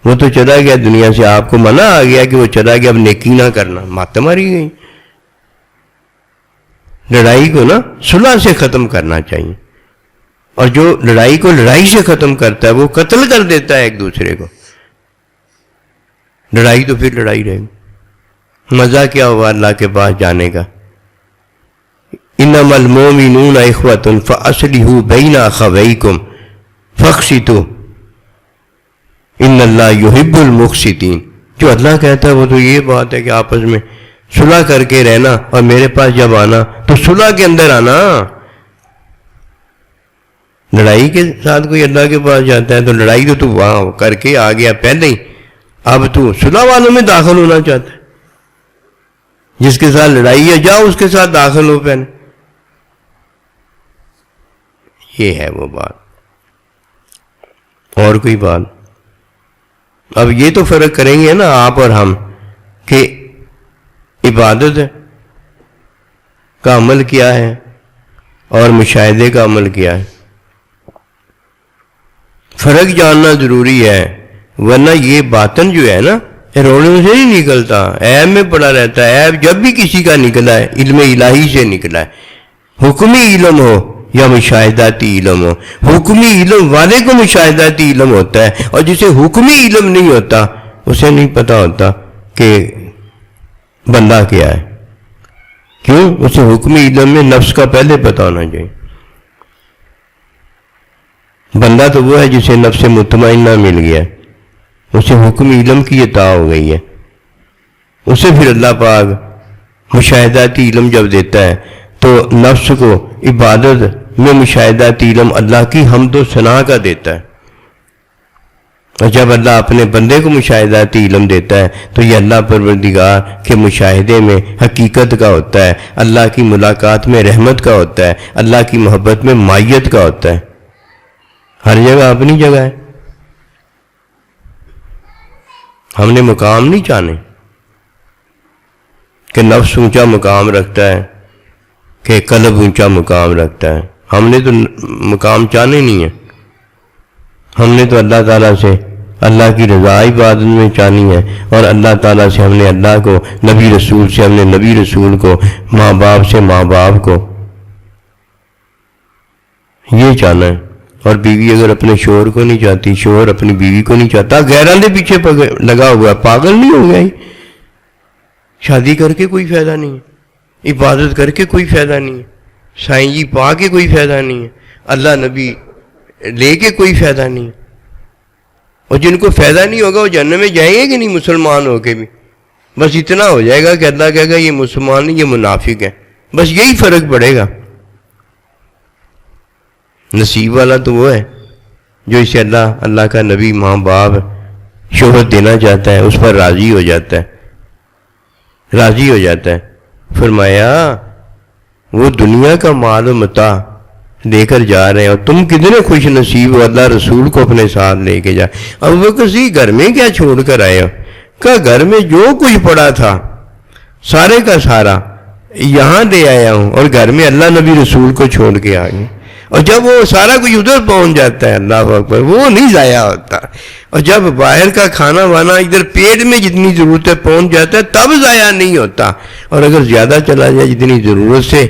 وہ تو چلا گیا دنیا سے. آپ کو منع آ گیا کہ وہ چلا گیا اب نیکی نہ کرنا. مات ماری گئی. لڑائی کو نا صلح سے ختم کرنا چاہیے. اور جو لڑائی کو لڑائی سے ختم کرتا ہے وہ قتل کر دیتا ہے ایک دوسرے کو. لڑائی تو پھر لڑائی رہے گی. مزہ کیا ہوا اللہ کے پاس جانے کا. انما المؤمنون اخوۃ فاصلحوا بین اخویکم فاقسطوا ان اللہ یحب المقسطین. جو اللہ کہتا ہے وہ تو یہ بات ہے کہ آپس میں صلح کر کے رہنا. اور میرے پاس جب آنا تو صلح کے اندر آنا. لڑائی کے ساتھ کوئی اللہ کے پاس جاتا ہے تو لڑائی تو وہاں کر کے آ گیا پہلے ہی. اب تو صلح والوں میں داخل ہونا چاہتا ہے. جس کے ساتھ لڑائی ہے جاؤ اس کے ساتھ داخل ہو پہلے. یہ ہے وہ بات. اور کوئی بات. اب یہ تو فرق کریں گے نا آپ اور ہم کہ عبادت کا عمل کیا ہے اور مشاہدے کا عمل کیا ہے. فرق جاننا ضروری ہے. ورنہ یہ باطن جو ہے نا روڑوں سے نہیں نکلتا. عیب میں پڑا رہتا ہے. عیب جب بھی کسی کا نکلا ہے علم الہی سے نکلا ہے. حکمی علم ہو یا مشاہداتی علم ہو. حکمی علم والے کو مشاہداتی علم ہوتا ہے، اور جسے حکمی علم نہیں ہوتا اسے نہیں پتہ ہوتا کہ بندہ کیا ہے. کیوں؟ اسے حکمی علم میں نفس کا پہلے پتہ ہونا چاہیے. بندہ تو وہ ہے جسے نفس مطمئنہ مل گیا، اسے حکمی علم کی عطا ہو گئی ہے. اسے پھر اللہ پاک مشاہداتی علم جب دیتا ہے تو نفس کو عبادت میں مشاہداتی علم اللہ کی حمد و ثنا کا دیتا ہے. اور جب اللہ اپنے بندے کو مشاہداتی علم دیتا ہے تو یہ اللہ پروردگار کے مشاہدے میں حقیقت کا ہوتا ہے، اللہ کی ملاقات میں رحمت کا ہوتا ہے، اللہ کی محبت میں مائیت کا ہوتا ہے. ہر جگہ اپنی جگہ ہے. ہم نے مقام نہیں چاہنے کہ نفس اونچا مقام رکھتا ہے، کہ قلب اونچا مقام رکھتا ہے. ہم نے تو مقام چاہنے نہیں ہے. ہم نے تو اللہ تعالیٰ سے اللہ کی رضا عبادت میں چاہنی ہے، اور اللہ تعالیٰ سے ہم نے اللہ کو، نبی رسول سے ہم نے نبی رسول کو، ماں باپ سے ماں باپ کو، یہ چاہنا ہے. اور بیوی اگر اپنے شوہر کو نہیں چاہتی، شوہر اپنی بیوی کو نہیں چاہتا، غیروں کے پیچھے لگا ہوا ہے، پاگل نہیں ہو گیا ہی. شادی کر کے کوئی فائدہ نہیں ہے، عبادت کر کے کوئی فائدہ نہیں ہے، سائیں جی پا کے کوئی فائدہ نہیں ہے، اللہ نبی لے کے کوئی فائدہ نہیں. اور جن کو فائدہ نہیں ہوگا وہ جنت میں جائیں گے کہ نہیں مسلمان ہو کے بھی؟ بس اتنا ہو جائے گا کہ اللہ کہے گا یہ مسلمان نہیں، یہ منافق ہے. بس یہی فرق پڑے گا. نصیب والا تو وہ ہے جو اسے اللہ کا نبی، ماں باپ، شوہر دینا چاہتا ہے، اس پر راضی ہو جاتا ہے، راضی ہو جاتا ہے. فرمایا وہ دنیا کا مال و متاع لے کر جا رہے ہیں اور تم کتنے خوش نصیب ہو اللہ رسول کو اپنے ساتھ لے کے جا. اب وہ کسی گھر میں کیا چھوڑ کر آئے ہو؟ کہ گھر میں جو کچھ پڑا تھا سارے کا سارا یہاں لے آیا ہوں، اور گھر میں اللہ نبی رسول کو چھوڑ کے آ گئے. اور جب وہ سارا کچھ ادھر پہنچ جاتا ہے اللہ اکبر، وہ نہیں ضائع ہوتا. اور جب باہر کا کھانا وانا ادھر پیٹ میں جتنی ضرورت ہے پہنچ جاتا ہے تب ضائع نہیں ہوتا. اور اگر زیادہ چلا جائے جتنی ضرورت سے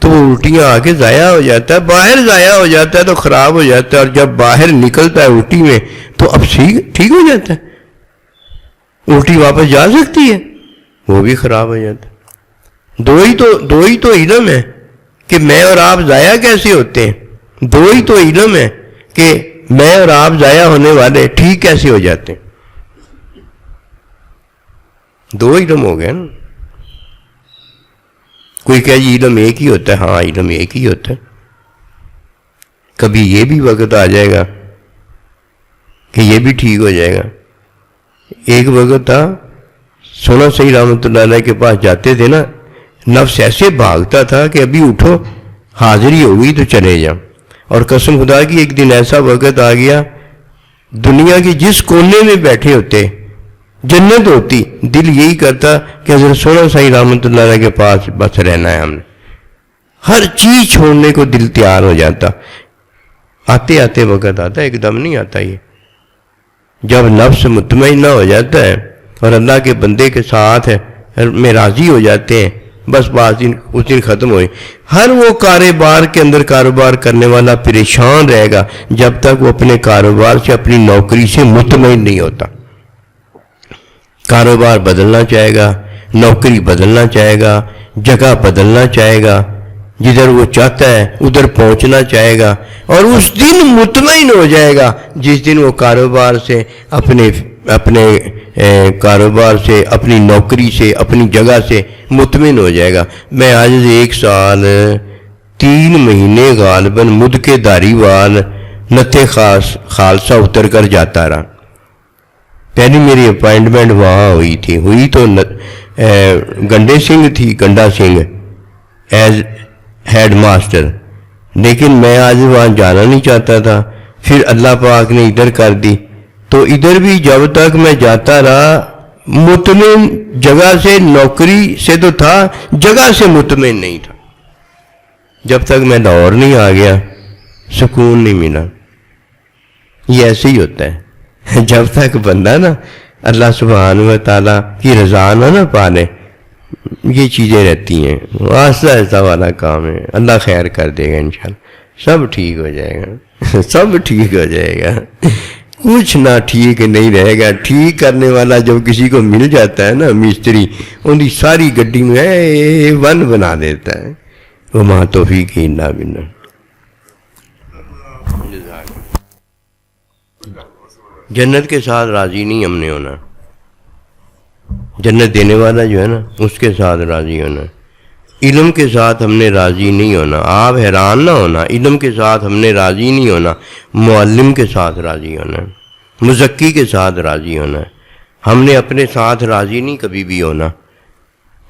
تو وہ الٹیاں آ کے ضائع ہو جاتا ہے، باہر ضائع ہو جاتا ہے تو خراب ہو جاتا ہے. اور جب باہر نکلتا ہے الٹی میں تو اب ٹھیک ہو جاتا ہے، الٹی واپس جا سکتی ہے، وہ بھی خراب ہو جاتا ہے. دو ہی تو علم ہے کہ میں اور آپ ضائع کیسے ہوتے ہیں. دو ہی تو علم ہے کہ میں اور آپ ضائع ہونے والے ٹھیک کیسے ہو جاتے ہیں. دو علم ہو گئے نا. کوئی کہے جی علم ایک ہی ہوتا ہے. ہاں علم ایک ہی ہوتا ہے. کبھی یہ بھی وقت آ جائے گا کہ یہ بھی ٹھیک ہو جائے گا. ایک وقت تھا سونا صحیح رحمۃ اللہ علیہ کے پاس جاتے تھے نا، نفس ایسے بھاگتا تھا کہ ابھی اٹھو حاضری ہو گئی تو چلے جاؤ. اور قسم خدا کی ایک دن ایسا وقت آ گیا، دنیا کے جس کونے میں بیٹھے ہوتے جنت ہوتی، دل یہی کرتا کہ حضرت سونا صحیح رحمۃ اللہ علیہ کے پاس بس رہنا ہے. ہم نے ہر چیز چھوڑنے کو دل تیار ہو جاتا. آتے آتے وقت آتا، ایک دم نہیں آتا. یہ جب نفس مطمئنہ ہو جاتا ہے اور اللہ کے بندے کے ساتھ میں راضی ہو جاتے ہیں، بس بات اس دن ختم ہوئی. ہر وہ کاروبار کے اندر کاروبار کرنے والا پریشان رہے گا جب تک وہ اپنے کاروبار سے، اپنی نوکری سے مطمئن نہیں ہوتا. کاروبار بدلنا چاہے گا، نوکری بدلنا چاہے گا، جگہ بدلنا چاہے گا، جدھر وہ چاہتا ہے ادھر پہنچنا چاہے گا. اور اس دن مطمئن ہو جائے گا جس دن وہ کاروبار سے، اپنے کاروبار سے، اپنی نوکری سے، اپنی جگہ سے مطمئن ہو جائے گا. میں آج 1 سال 3 مہینے غالباً مد کے داری وال نتے خالصہ اتر کر جاتا رہا. پہلی میری اپائنٹمنٹ وہاں ہوئی تو گنڈے سنگھ تھی، گنڈا سنگھ ایز ہیڈ ماسٹر. لیکن میں آج وہاں جانا نہیں چاہتا تھا. پھر اللہ پاک نے ادھر کر دی تو ادھر بھی جب تک میں جاتا رہا مطمئن جگہ سے، نوکری سے تو تھا، جگہ سے مطمئن نہیں تھا. جب تک میں لاہور نہیں آ گیا سکون نہیں ملا. یہ ایسے ہی ہوتا ہے جب تک بندہ نا اللہ سبحانہ و تعالیٰ کی رضا نہ پا لے، یہ چیزیں رہتی ہیں. آہستہ آہستہ والا کام ہے، اللہ خیر کر دے گا انشاءاللہ. سب ٹھیک ہو جائے گا، سب ٹھیک ہو جائے گا، کچھ نہ ٹھیک نہیں رہے گا۔ ٹھیک کرنے والا جب کسی کو مل جاتا ہے نا مستری، ان کی ساری گڈی میں ون بنا دیتا ہے۔ وما توفیق الا باللہ۔ جنت کے ساتھ راضی نہیں ہم نے ہونا، جنت دینے والا جو ہے نا اس کے ساتھ راضی ہونا۔ علم کے ساتھ ہم نے راضی نہیں ہونا، آپ حیران نہ ہونا، علم کے ساتھ ہم نے راضی نہیں ہونا، معلم کے ساتھ راضی ہونا ہے، مزکی کے ساتھ راضی ہونا ہے۔ ہم نے اپنے ساتھ راضی نہیں کبھی بھی ہونا۔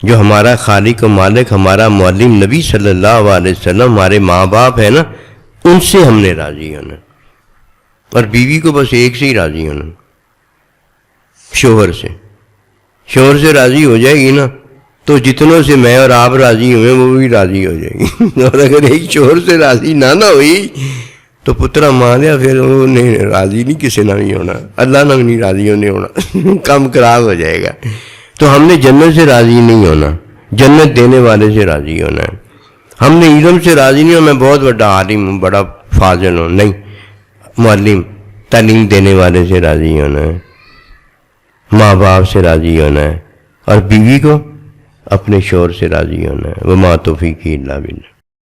جو ہمارا خالق و مالک، ہمارا معلم نبی صلی اللہ علیہ وسلم، ہمارے ماں باپ ہیں نا، ان سے ہم نے راضی ہونا، اور بیوی کو بس ایک سے ہی راضی ہونا، شوہر سے۔ شوہر سے راضی ہو جائے گی نا تو جتنوں سے میں اور آپ راضی ہوئے وہ بھی راضی ہو جائے گی، اور اگر ایک شوہر سے راضی نہ ہوئی تو پترا ماں دیا، پھر وہ نہیں راضی نہیں کسی نہ بھی ہونا، اللہ نہ بھی نہیں راضی ہونے ہونا، کام خراب ہو جائے گا۔ تو ہم نے جنت سے راضی نہیں ہونا، جنت دینے والے سے راضی ہونا ہے۔ ہم نے علم سے راضی نہیں ہونا، میں بہت بڑا عالم ہوں، بڑا فاضل ہوں، نہیں، معلم تعلیم دینے والے سے راضی ہونا ہے، ماں باپ سے راضی ہونا ہے، اور بیوی کو اپنے شوہر سے راضی ہونا ہے۔ وما توفیقی الا باللہ۔